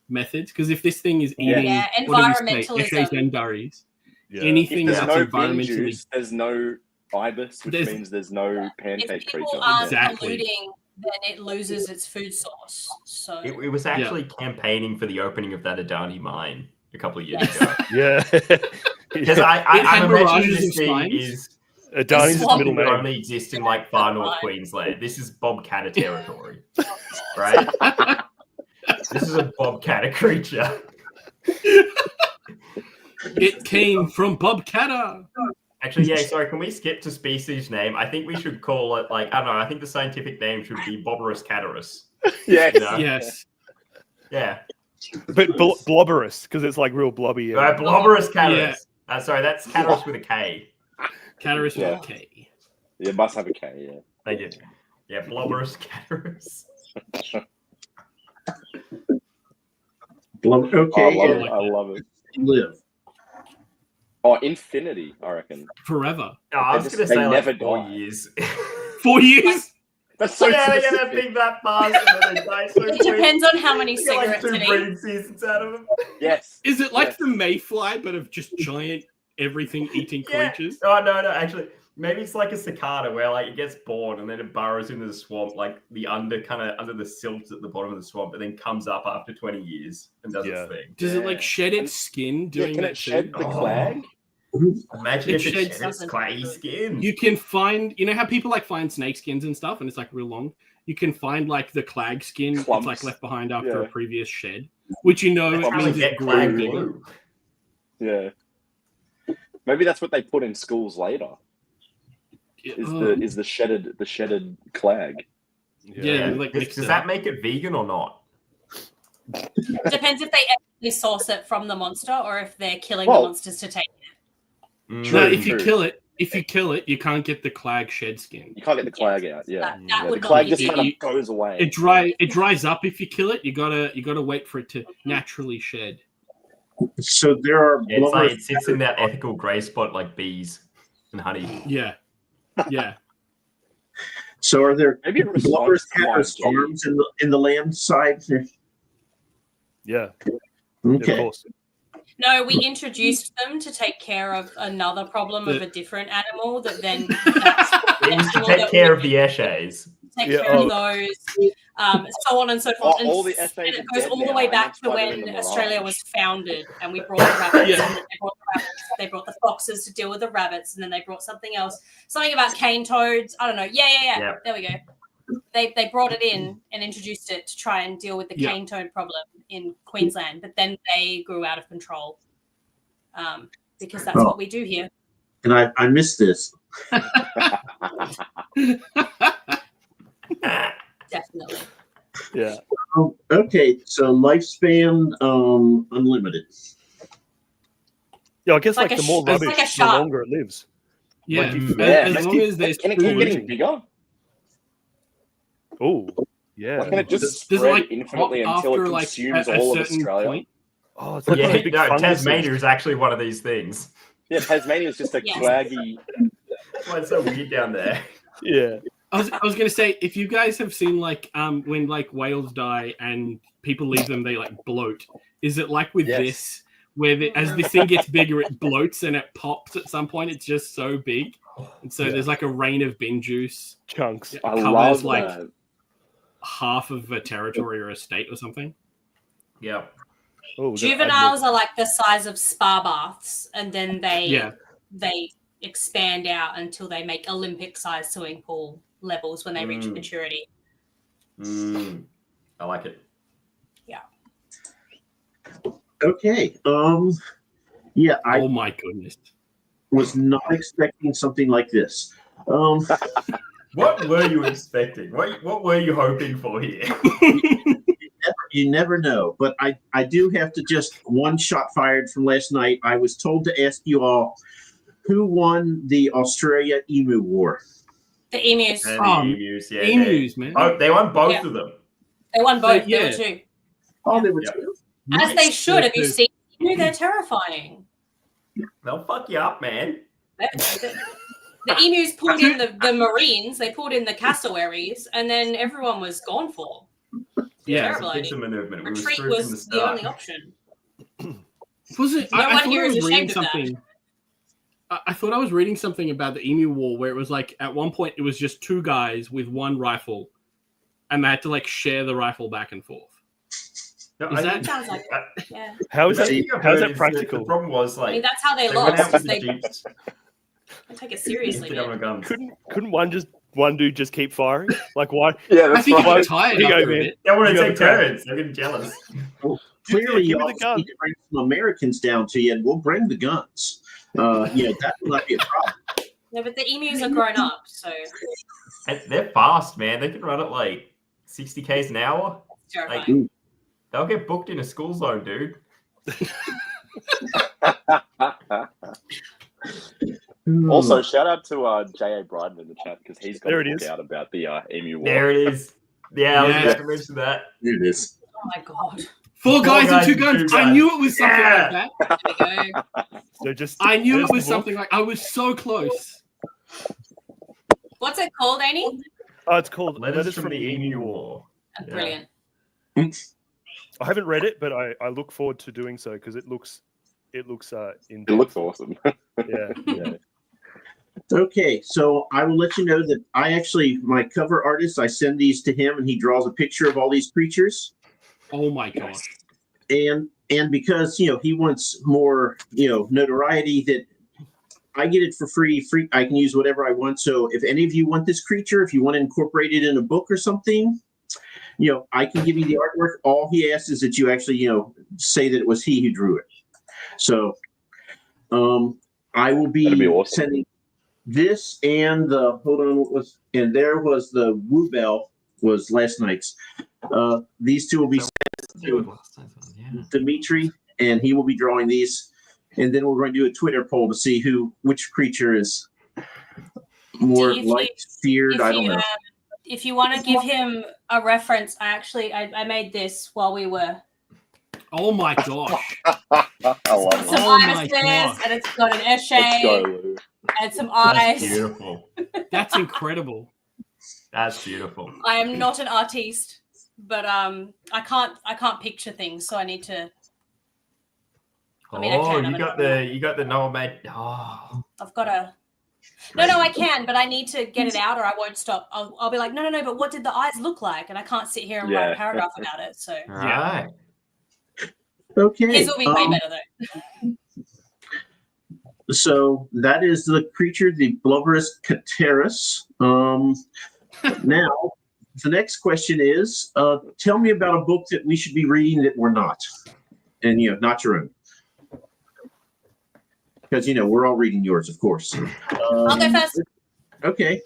Speaker 6: methods. Because if this thing is eating,
Speaker 4: Yeah,
Speaker 6: what do we say,
Speaker 4: environmentalism.
Speaker 6: Eshays and durries,
Speaker 2: Yeah.
Speaker 6: anything
Speaker 5: If there's
Speaker 6: that's
Speaker 5: no bin
Speaker 6: environmentally
Speaker 5: juice, there's no ibis, which
Speaker 6: There's-
Speaker 5: means there's no
Speaker 4: If
Speaker 5: pancake
Speaker 4: people
Speaker 5: creature.
Speaker 4: aren't
Speaker 6: Exactly.
Speaker 4: polluting, then it loses its food source. So
Speaker 3: It was actually campaigning for the opening of that Adani mine a couple of years
Speaker 4: Yes.
Speaker 3: ago.
Speaker 2: Yeah.
Speaker 3: Because
Speaker 6: It
Speaker 3: I'm
Speaker 6: had
Speaker 3: imagining
Speaker 6: mirages
Speaker 3: this
Speaker 6: of
Speaker 3: thing
Speaker 6: spines.
Speaker 3: is
Speaker 2: Adani's
Speaker 4: swamp
Speaker 2: middle
Speaker 3: that
Speaker 2: name.
Speaker 3: only exists in like far north Queensland. This is bobcatter territory, right? This is a bobcatter creature.
Speaker 6: It came from Bob Catter.
Speaker 3: Actually, yeah, sorry, can we skip to species name? I think we should call it, like, I don't know, I think the scientific name should be Boborus catarus.
Speaker 5: Yes.
Speaker 3: You know?
Speaker 6: Yes.
Speaker 3: Yeah.
Speaker 2: But blobberous, because it's like real blobby. and-
Speaker 3: Bloborus catarus. Sorry, that's catarus with a K.
Speaker 6: Catarus
Speaker 5: Yeah.
Speaker 6: with a K.
Speaker 5: Yeah, it must have a K, yeah.
Speaker 3: Thank you. Yeah, Bloborus catarus.
Speaker 1: Okay,
Speaker 5: I love
Speaker 1: and
Speaker 5: it. I love it.
Speaker 1: live.
Speaker 5: Oh, infinity, I reckon.
Speaker 6: Forever.
Speaker 3: Oh, I was
Speaker 5: They
Speaker 3: going to say
Speaker 5: never
Speaker 3: like 4
Speaker 5: die.
Speaker 3: years.
Speaker 6: 4 years?
Speaker 5: That's so
Speaker 3: yeah, they
Speaker 5: specific.
Speaker 3: get that fast and then they die so
Speaker 4: it depends on how many
Speaker 3: You get like
Speaker 4: cigarettes
Speaker 3: 2
Speaker 4: it eats.
Speaker 3: breeding seasons out of them.
Speaker 5: Yes.
Speaker 6: Is it like
Speaker 5: Yes.
Speaker 6: the mayfly, but of just giant everything eating
Speaker 3: Yeah.
Speaker 6: creatures?
Speaker 3: Oh, no, actually. Maybe it's like a cicada where like it gets born and then it burrows into the swamp, like the under the silt at the bottom of the swamp, and then comes up after 20 years and does
Speaker 2: Yeah.
Speaker 3: its thing.
Speaker 6: Does it
Speaker 5: Yeah.
Speaker 6: like shed its skin
Speaker 5: Yeah,
Speaker 6: doing
Speaker 5: can
Speaker 6: that
Speaker 5: it shed
Speaker 6: too?
Speaker 5: the clag?
Speaker 3: Imagine
Speaker 6: It
Speaker 3: if it
Speaker 6: sheds
Speaker 3: shed its
Speaker 4: something.
Speaker 3: clay skin.
Speaker 6: You can find, you know how people like find snake skins and stuff, and it's like real long. You can find like the clag skin.
Speaker 5: Clumps.
Speaker 6: It's like left behind after a
Speaker 5: Yeah.
Speaker 6: previous shed, which you know
Speaker 3: That's
Speaker 6: it
Speaker 3: how they
Speaker 6: means
Speaker 3: get
Speaker 6: it
Speaker 3: clag
Speaker 6: grew bigger.
Speaker 3: glue.
Speaker 5: Yeah. Maybe that's what they put in schools later. Is the shedded clag.
Speaker 6: Yeah, like
Speaker 3: Does,
Speaker 6: mixed
Speaker 3: does
Speaker 6: it
Speaker 3: that
Speaker 6: up.
Speaker 3: make it vegan or not?
Speaker 4: Depends if they actually source it from the monster or if they're killing
Speaker 5: Well-
Speaker 4: the monsters to take it.
Speaker 6: No,
Speaker 5: True,
Speaker 6: if you
Speaker 5: true.
Speaker 6: kill it, you can't get the clag shed skin.
Speaker 5: You can't get the clag out. Yeah.
Speaker 4: That
Speaker 5: Yeah, the
Speaker 4: would not
Speaker 5: clag
Speaker 4: be
Speaker 5: just
Speaker 4: vegan.
Speaker 5: kind of goes away.
Speaker 6: It dries up if you kill it. You gotta wait for it to naturally shed.
Speaker 1: So there are
Speaker 3: Yeah, it's like
Speaker 1: blubber-
Speaker 3: it sits in that ethical grey spot like bees and honey.
Speaker 6: Yeah, yeah.
Speaker 1: So are there
Speaker 5: Maybe it responds
Speaker 1: blubber
Speaker 5: to my
Speaker 1: caddis
Speaker 5: gene.
Speaker 1: farms in the land side?
Speaker 2: Yeah,
Speaker 1: Okay.
Speaker 2: of course.
Speaker 4: No, we introduced them to take care of another problem of a different animal that then
Speaker 3: It was to take care of the Eshays.
Speaker 4: take
Speaker 2: Yeah,
Speaker 4: care of those, so on and so forth.
Speaker 5: All
Speaker 4: and
Speaker 5: the essays
Speaker 4: and it
Speaker 5: are
Speaker 4: goes
Speaker 5: dead
Speaker 4: all the
Speaker 5: now,
Speaker 4: way
Speaker 5: and
Speaker 4: back
Speaker 5: that's
Speaker 4: to
Speaker 5: why they're in
Speaker 4: when
Speaker 5: the
Speaker 4: Australia
Speaker 5: mirage.
Speaker 4: was founded, and we brought the rabbits.
Speaker 6: Yeah.
Speaker 4: And then they brought the rabbits. They brought the foxes to deal with the rabbits, and then they brought something else, something about cane toads. I don't know. Yeah. There we go. They brought it in and introduced it to try and deal with the cane toad problem in Queensland, but then they grew out of control. Because that's what we do here.
Speaker 1: And I missed this.
Speaker 4: Definitely.
Speaker 2: Yeah.
Speaker 1: Okay, so lifespan unlimited.
Speaker 2: Yeah, I guess
Speaker 4: Like
Speaker 2: like
Speaker 4: a
Speaker 2: the more
Speaker 4: sh- it's
Speaker 2: rubbish,
Speaker 4: like a
Speaker 2: the
Speaker 4: shark.
Speaker 2: longer it lives.
Speaker 6: Yeah,
Speaker 2: Like you-
Speaker 6: as long as there's
Speaker 5: Can it keep
Speaker 6: food.
Speaker 5: getting bigger?
Speaker 2: Oh, yeah.
Speaker 5: Or can it just
Speaker 6: Does it,
Speaker 5: spread
Speaker 6: like,
Speaker 5: infinitely
Speaker 6: pop
Speaker 5: until it
Speaker 6: after, like,
Speaker 5: consumes
Speaker 6: a
Speaker 5: all of
Speaker 6: certain
Speaker 5: Australia?
Speaker 6: point?
Speaker 2: Oh, it's like
Speaker 3: Yeah,
Speaker 2: those big
Speaker 3: no,
Speaker 2: funguses.
Speaker 3: Tasmania is actually one of these things.
Speaker 5: Yeah, Tasmania is just a
Speaker 4: Yes.
Speaker 5: claggy.
Speaker 3: That's why it's so weird down there.
Speaker 2: Yeah.
Speaker 6: I was gonna say, if you guys have seen like when like whales die and people leave them, they like bloat. Is it like with
Speaker 5: Yes.
Speaker 6: this, where as this thing gets bigger, it bloats and it pops at some point? It's just so big, and so there's like a rain of bin juice.
Speaker 2: Chunks.
Speaker 6: It
Speaker 5: I
Speaker 6: covers
Speaker 5: love
Speaker 6: like
Speaker 5: that.
Speaker 6: half of a territory or a state or something.
Speaker 3: Yeah.
Speaker 2: Oh, we're gonna add
Speaker 4: Juveniles are like the size of spa baths, and then
Speaker 6: Yeah.
Speaker 4: they expand out until they make Olympic-sized swimming pool levels when they reach
Speaker 3: Mm.
Speaker 4: maturity.
Speaker 3: I like it.
Speaker 1: Okay. Yeah, I
Speaker 6: Oh my goodness.
Speaker 1: was not expecting something like this.
Speaker 3: What were you expecting? What were you hoping for here?
Speaker 1: You never know. But I do have to just one shot fired from last night. I was told to ask you all who won the Australia Emu War.
Speaker 4: The emus.
Speaker 3: And the emus, yeah.
Speaker 6: Emus, man.
Speaker 3: Oh, they won both of them.
Speaker 4: They won both.
Speaker 6: Yeah.
Speaker 4: There were two.
Speaker 1: Oh, they were
Speaker 3: Yeah.
Speaker 1: two.
Speaker 4: As they should. Have you
Speaker 6: There's-
Speaker 4: seen emu? They're terrifying.
Speaker 3: They'll fuck you up, man.
Speaker 4: The emus pulled in the Marines, they pulled in the cassowaries, and then everyone was gone for.
Speaker 6: Yeah.
Speaker 4: Terrible
Speaker 3: It's a
Speaker 4: idea.
Speaker 3: maneuver. We were
Speaker 4: Retreat
Speaker 3: screwed from the
Speaker 4: was the
Speaker 3: start.
Speaker 4: only option.
Speaker 6: Was it?
Speaker 4: No
Speaker 6: I
Speaker 4: one
Speaker 6: thought
Speaker 4: here
Speaker 6: I
Speaker 4: is
Speaker 6: was reading
Speaker 4: ashamed of that.
Speaker 6: something. I thought I was reading something about the Emu War where it was like at one point it was just two guys with one rifle, and they had to like share the rifle back and forth.
Speaker 3: No,
Speaker 6: Is
Speaker 3: I
Speaker 6: that-
Speaker 3: think-
Speaker 4: Sounds like yeah.
Speaker 2: How is
Speaker 3: the
Speaker 2: that?
Speaker 3: thing I've
Speaker 2: How is
Speaker 3: heard
Speaker 2: that
Speaker 3: is
Speaker 2: practical?
Speaker 3: The problem was
Speaker 4: I
Speaker 3: like
Speaker 4: mean, that's how they
Speaker 3: they went
Speaker 4: lost.
Speaker 3: out with
Speaker 4: They
Speaker 3: the jeeps.
Speaker 4: take it seriously,
Speaker 3: Get on
Speaker 4: man.
Speaker 3: the guns.
Speaker 2: Couldn't one dude just keep firing? Like why?
Speaker 5: Yeah,
Speaker 6: I
Speaker 5: that's
Speaker 6: think he
Speaker 5: right.
Speaker 6: got tired
Speaker 2: Here you go,
Speaker 6: after
Speaker 2: man.
Speaker 6: it.
Speaker 3: They want
Speaker 2: You
Speaker 3: to
Speaker 2: got
Speaker 3: take
Speaker 2: the gun.
Speaker 3: turns. They're getting jealous.
Speaker 1: Clearly,
Speaker 2: give
Speaker 1: you
Speaker 2: me
Speaker 1: all
Speaker 2: the gun.
Speaker 1: need to bring some Americans down to you, and we'll bring the guns. That will not be a problem.
Speaker 4: No, but the emus are grown up, so
Speaker 3: And they're fast, man. They can run at like 60 k's an hour.
Speaker 4: it's terrifying.
Speaker 3: They'll get booked in a school zone, dude.
Speaker 5: Also, shout out to J.A. Bryden in the chat because he's got
Speaker 2: There
Speaker 5: a
Speaker 2: it
Speaker 5: book
Speaker 2: is.
Speaker 5: out about the Emu War.
Speaker 3: There it is. Yeah, I was
Speaker 6: Yeah.
Speaker 3: about to mention that.
Speaker 1: There it is.
Speaker 4: Oh my god.
Speaker 6: Four guys and
Speaker 3: guys
Speaker 6: two
Speaker 3: and
Speaker 6: guns.
Speaker 3: two
Speaker 6: I
Speaker 3: guns.
Speaker 6: knew it was something
Speaker 3: Yeah.
Speaker 6: like that.
Speaker 4: There we go.
Speaker 2: So just
Speaker 6: I knew
Speaker 2: there's
Speaker 6: it was
Speaker 2: the book.
Speaker 6: something like I was so close.
Speaker 4: What's it called, Annie?
Speaker 2: Oh, it's called
Speaker 3: Letters from the Emu War. Yeah.
Speaker 4: Brilliant.
Speaker 2: I haven't read it, but I look forward to doing so because it looks in
Speaker 5: It looks awesome.
Speaker 2: yeah.
Speaker 1: Okay, so I will let you know that my cover artist, I send these to him, and he draws a picture of all these creatures.
Speaker 6: Oh my gosh.
Speaker 1: And because he wants more notoriety, that I get it for free. I can use whatever I want. So if any of you want this creature, if you want to incorporate it in a book or something, I can give you the artwork. All he asks is that you actually say that it was he who drew it. So I will
Speaker 5: That'd be awesome.
Speaker 1: sending this and there was the Woo Bell was last night's. These two will be sent to Dimitri, and he will be drawing these. And then we're going to do a Twitter poll to see which creature is more
Speaker 4: If you-
Speaker 1: liked, feared. I don't know.
Speaker 4: If you want to give him a reference, I made this while we were
Speaker 6: Oh my gosh.
Speaker 5: I love
Speaker 4: some
Speaker 5: it.
Speaker 6: Oh my
Speaker 4: irises,
Speaker 6: gosh.
Speaker 4: and it's got an
Speaker 5: Let's go,
Speaker 4: esche
Speaker 5: Lou.
Speaker 4: and some
Speaker 3: That's
Speaker 4: eyes.
Speaker 3: beautiful.
Speaker 6: That's incredible.
Speaker 3: That's beautiful.
Speaker 4: I am not an artiste, but I can't picture things, so I need to. I mean, I
Speaker 3: Oh,
Speaker 4: can,
Speaker 3: you got the Noah made. Oh,
Speaker 4: I've got to. No, I can, but I need to get it out, or I won't stop. I'll be like, no. But what did the eyes look like? And I can't sit here and write a
Speaker 5: Yeah.
Speaker 4: paragraph about it. So
Speaker 3: all right.
Speaker 1: Okay.
Speaker 4: his will be way better though.
Speaker 1: So that is the creature, the Blubberous Cateris. Now, the next question is, tell me about a book that we should be reading that we're not, and not your own, because we're all reading yours, of course.
Speaker 4: I'll go first.
Speaker 1: Okay.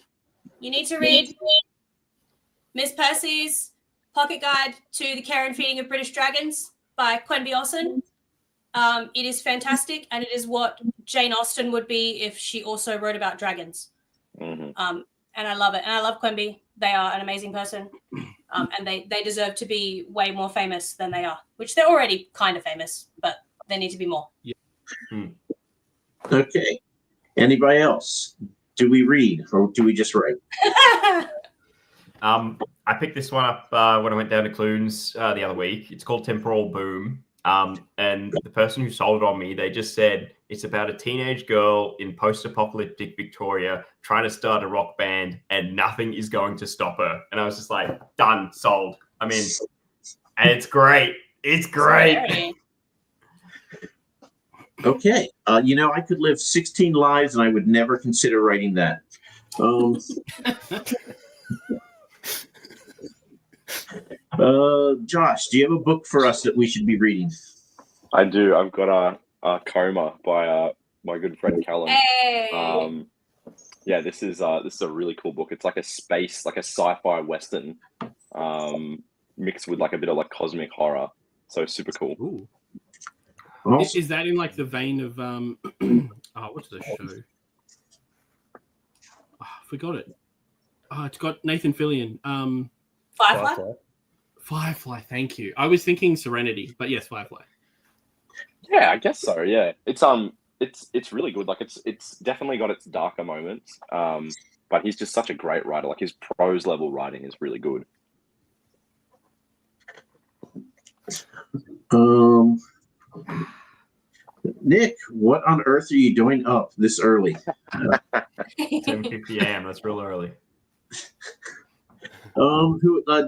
Speaker 4: You need to read Miss Percy's Pocket Guide to the Care and Feeding of British Dragons by Quenby Olsen. It is fantastic, and it is what Jane Austen would be if she also wrote about dragons.
Speaker 5: Mhm.
Speaker 4: And I love it. And I love Quenby. They are an amazing person. And they deserve to be way more famous than they are, which they're already kind of famous, but they need to be more.
Speaker 1: Okay. Anybody else? Do we read or do we just write?
Speaker 3: I picked this one up when I went down to Clunes the other week. It's called Temporal Boom. And the person who sold it on me, they just said it's about a teenage girl in post-apocalyptic Victoria trying to start a rock band and nothing is going to stop her. And I was just like, done, sold. I mean, and it's great. It's great.
Speaker 4: Scary.
Speaker 1: Okay. I could live 16 lives and I would never consider writing that. Josh, do you have a book for us that we should be reading?
Speaker 5: I do. I've got Coma by my good friend Callum.
Speaker 4: Hey.
Speaker 5: Yeah, this is a really cool book. It's like a sci-fi western, mixed with like a bit of like cosmic horror. So super cool.
Speaker 6: Ooh.
Speaker 1: Awesome.
Speaker 6: Is that in like the vein of what's the show? I forgot it. It's got Nathan Fillion. Firefly. Thank you. I was thinking Serenity, but yes, Firefly.
Speaker 5: Yeah, I guess so. Yeah, it's really good. Like it's definitely got its darker moments. But he's just such a great writer. Like his prose level writing is really good.
Speaker 1: Nick, what on earth are you doing up this early?
Speaker 3: 10:50 a.m. That's real early.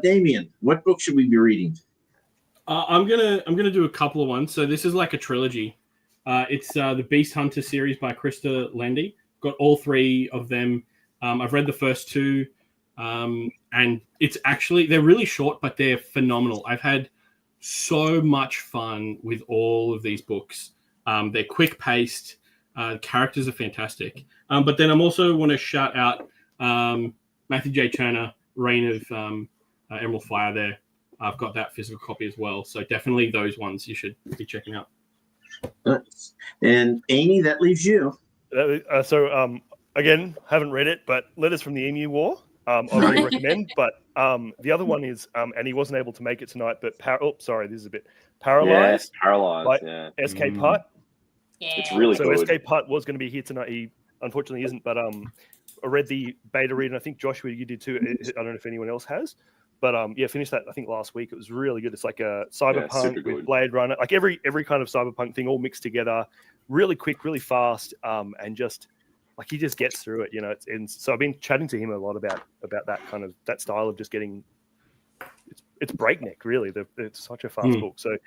Speaker 1: Damien, what book should we be reading?
Speaker 6: I'm gonna do a couple of ones. So this is like a trilogy. It's the Beast Hunter series by Krista Landy. Got all three of them. I've read the first two, and it's actually they're really short, but they're phenomenal. I've had so much fun with all of these books. They're quick paced. The characters are fantastic. But then I'm also want to shout out Matthew J. Turner, Reign of Emerald Fire. There, I've got that physical copy as well. So definitely those ones you should be checking out.
Speaker 1: Nice. And Amy, that leaves you.
Speaker 2: Again, haven't read it, but Letters from the Emu War. I really recommend. But the other one is, and he wasn't able to make it tonight, but this is a bit Paralyzed.
Speaker 5: Yeah, Paralyzed.
Speaker 2: By
Speaker 5: Yeah.
Speaker 2: S.K. Putt.
Speaker 4: Yeah.
Speaker 5: It's really
Speaker 2: So
Speaker 5: good.
Speaker 2: S.K. Putt was going to be here tonight. He unfortunately isn't, but I read the beta read, and I think Joshua, you did too. I don't know if anyone else has, but finished that I think last week. It was really good. It's like a cyberpunk with Blade Runner, like every kind of cyberpunk thing all mixed together, really quick, really fast, and just like he just gets through it, you know. So I've been chatting to him a lot about that kind of that style of just getting. It's breakneck, really. It's such a fast book, so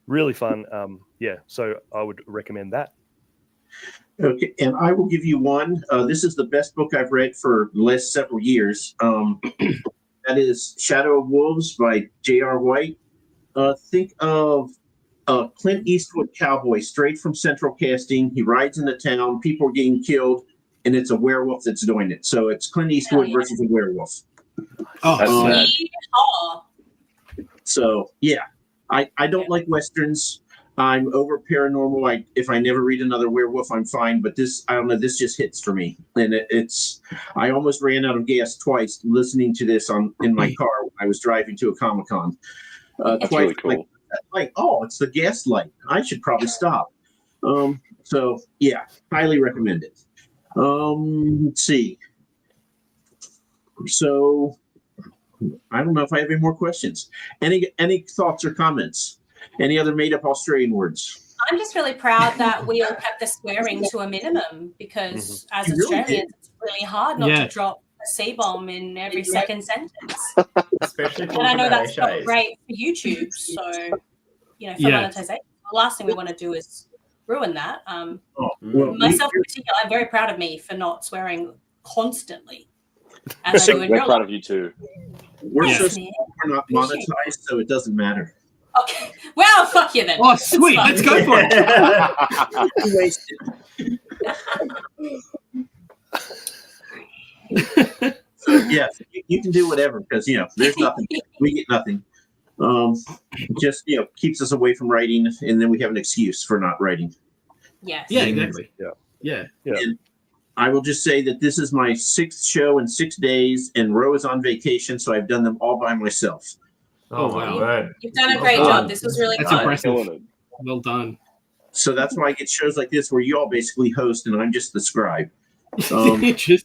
Speaker 2: really fun. So I would recommend that.
Speaker 1: Okay, and I will give you one. This is the best book I've read for the last several years. That is Shadow of Wolves by J.R. White. Think of Clint Eastwood cowboy straight from Central Casting. He rides into town, people are getting killed, and it's a werewolf that's doing it. So it's Clint Eastwood versus a werewolf.
Speaker 6: Oh,
Speaker 5: That's sad.
Speaker 1: So yeah, I don't like westerns. I'm over paranormal. If I never read another werewolf, I'm fine. But this, I don't know, this just hits for me. And I almost ran out of gas twice listening to this in my car when I was driving to a Comic-Con.
Speaker 5: That's
Speaker 1: twice,
Speaker 5: really cool.
Speaker 1: It's the gas light. I should probably stop. So yeah, highly recommend it. Let's see. So I don't know if I have any more questions. Any thoughts or comments? Any other made-up Australian words?
Speaker 4: I'm just really proud that we all kept the swearing to a minimum because as Australians, it's really hard not to drop a C-bomb in every second sentence.
Speaker 3: Especially
Speaker 4: and I know that's not great for YouTube. So, for monetization, the last thing we want to do is ruin that. Myself in particular, I'm very proud of me for not swearing constantly. As I do in
Speaker 5: We're
Speaker 4: real
Speaker 5: proud
Speaker 4: life.
Speaker 5: of you too.
Speaker 1: We're not monetized, so it doesn't matter.
Speaker 4: Okay. Well, fuck you then.
Speaker 6: Oh, sweet. Let's go for it.
Speaker 1: So, yeah, you can do whatever because, there's nothing. We get nothing. Just, keeps us away from writing, and then we have an excuse for not writing.
Speaker 4: Yes.
Speaker 6: Yeah, exactly. Yeah.
Speaker 1: And I will just say that this is my 6th show in 6 days, and Ro is on vacation, so I've done them all by myself.
Speaker 3: Oh, my word.
Speaker 4: You've done a great job. This was really
Speaker 6: That's
Speaker 4: fun.
Speaker 6: impressive. Well done.
Speaker 1: So that's why I get shows like this where you all basically host and I'm just the scribe.
Speaker 4: Someone's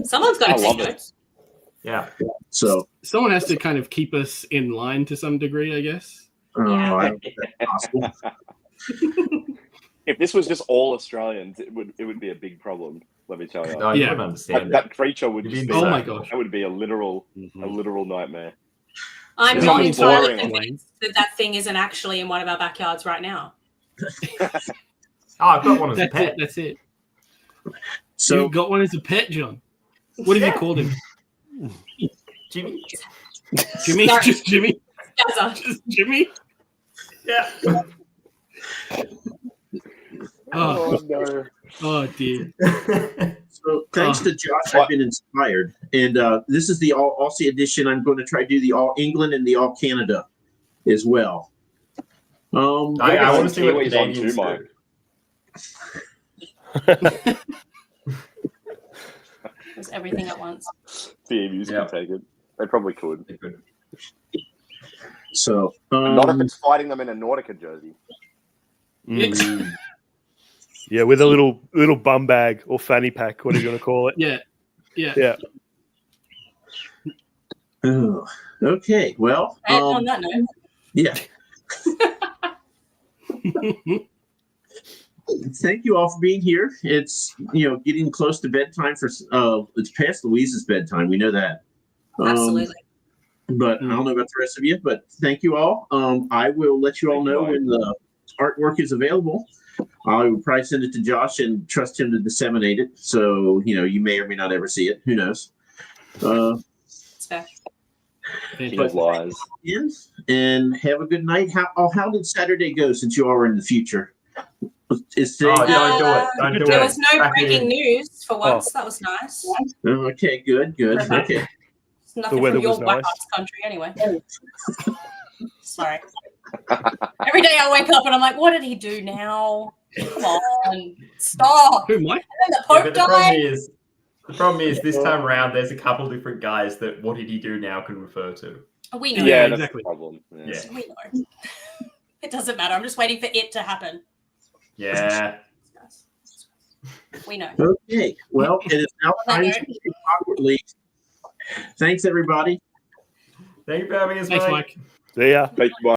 Speaker 4: got to take notes.
Speaker 3: Yeah.
Speaker 1: So
Speaker 6: someone has to kind of keep us in line to some degree, I guess.
Speaker 1: I don't think that's possible.
Speaker 5: If this was just all Australians, it would be a big problem. Let me tell you.
Speaker 3: No, you wouldn't understand
Speaker 5: that creature would just be.
Speaker 6: Oh my gosh!
Speaker 5: That would be a literal nightmare.
Speaker 4: I'm
Speaker 5: It's
Speaker 4: not
Speaker 5: not
Speaker 4: entirely
Speaker 5: boring.
Speaker 4: convinced that thing isn't actually in one of our backyards right now.
Speaker 3: I've got one as a pet.
Speaker 6: That's it.
Speaker 1: So
Speaker 6: you've got one as a pet, John. What have you called him?
Speaker 3: Jimmy.
Speaker 6: Jimmy?
Speaker 4: Sorry.
Speaker 6: Just Jimmy?
Speaker 4: Gaza.
Speaker 6: Just Jimmy?
Speaker 3: Yeah.
Speaker 6: Oh,
Speaker 5: no.
Speaker 6: oh dear.
Speaker 1: So thanks to Josh, I've been inspired, and this is the All Aussie edition. I'm going to try to do the All England and the All Canada as well.
Speaker 3: I want to see what
Speaker 5: Kiwis on
Speaker 3: Canadians
Speaker 5: too, Mike.
Speaker 3: do.
Speaker 4: It's everything at once.
Speaker 5: The emus
Speaker 3: Yeah.
Speaker 5: can take it. They probably could.
Speaker 1: So
Speaker 5: Not if it's fighting them in a Nautica jersey.
Speaker 2: Mm. Yeah, with a little bum bag or fanny pack, whatever you want to call it.
Speaker 6: Yeah. Yeah.
Speaker 2: Yeah.
Speaker 1: oh, okay, well,
Speaker 4: And on that note,
Speaker 1: yeah. Thank you all for being here. It's getting close to bedtime for it's past Louise's bedtime. We know that.
Speaker 4: absolutely.
Speaker 1: But I don't know about the rest of you. But thank you all. I will let you all know when the artwork is available. I will probably send it to Josh and trust him to disseminate it. So you may or may not ever see it. Who knows?
Speaker 4: It's fair.
Speaker 5: King's lies.
Speaker 1: And have a good night. How did Saturday go since you all are in the future? Is today
Speaker 3: Oh, don't do it. Don't do it.
Speaker 4: There was no
Speaker 3: Back it
Speaker 4: breaking
Speaker 3: in.
Speaker 4: news for once. That was nice.
Speaker 1: Okay, good. Okay.
Speaker 4: It's nothing
Speaker 2: weather
Speaker 4: from your
Speaker 2: was
Speaker 4: white
Speaker 2: nice.
Speaker 4: ass country anyway. Sorry. Every day I wake up and I'm like, what did he do now? Come on, stop.
Speaker 6: Who, Mike?
Speaker 4: And then the
Speaker 3: Yeah,
Speaker 4: Pope
Speaker 3: but
Speaker 4: died.
Speaker 3: the problem is this time around there's a couple different guys that what did he do now can refer to.
Speaker 4: We know.
Speaker 5: Yeah,
Speaker 6: Yeah,
Speaker 5: that's
Speaker 6: exactly.
Speaker 5: the problem.
Speaker 3: Yeah.
Speaker 4: We know. It doesn't matter. I'm just waiting for it to happen.
Speaker 3: Yeah.
Speaker 4: We know.
Speaker 1: Okay. Well, it is now time to speak awkwardly. Thanks, everybody.
Speaker 3: Thank you for having us,
Speaker 6: Thanks,
Speaker 3: mate.
Speaker 6: Mike.
Speaker 2: See ya.
Speaker 5: Thank you, Mike.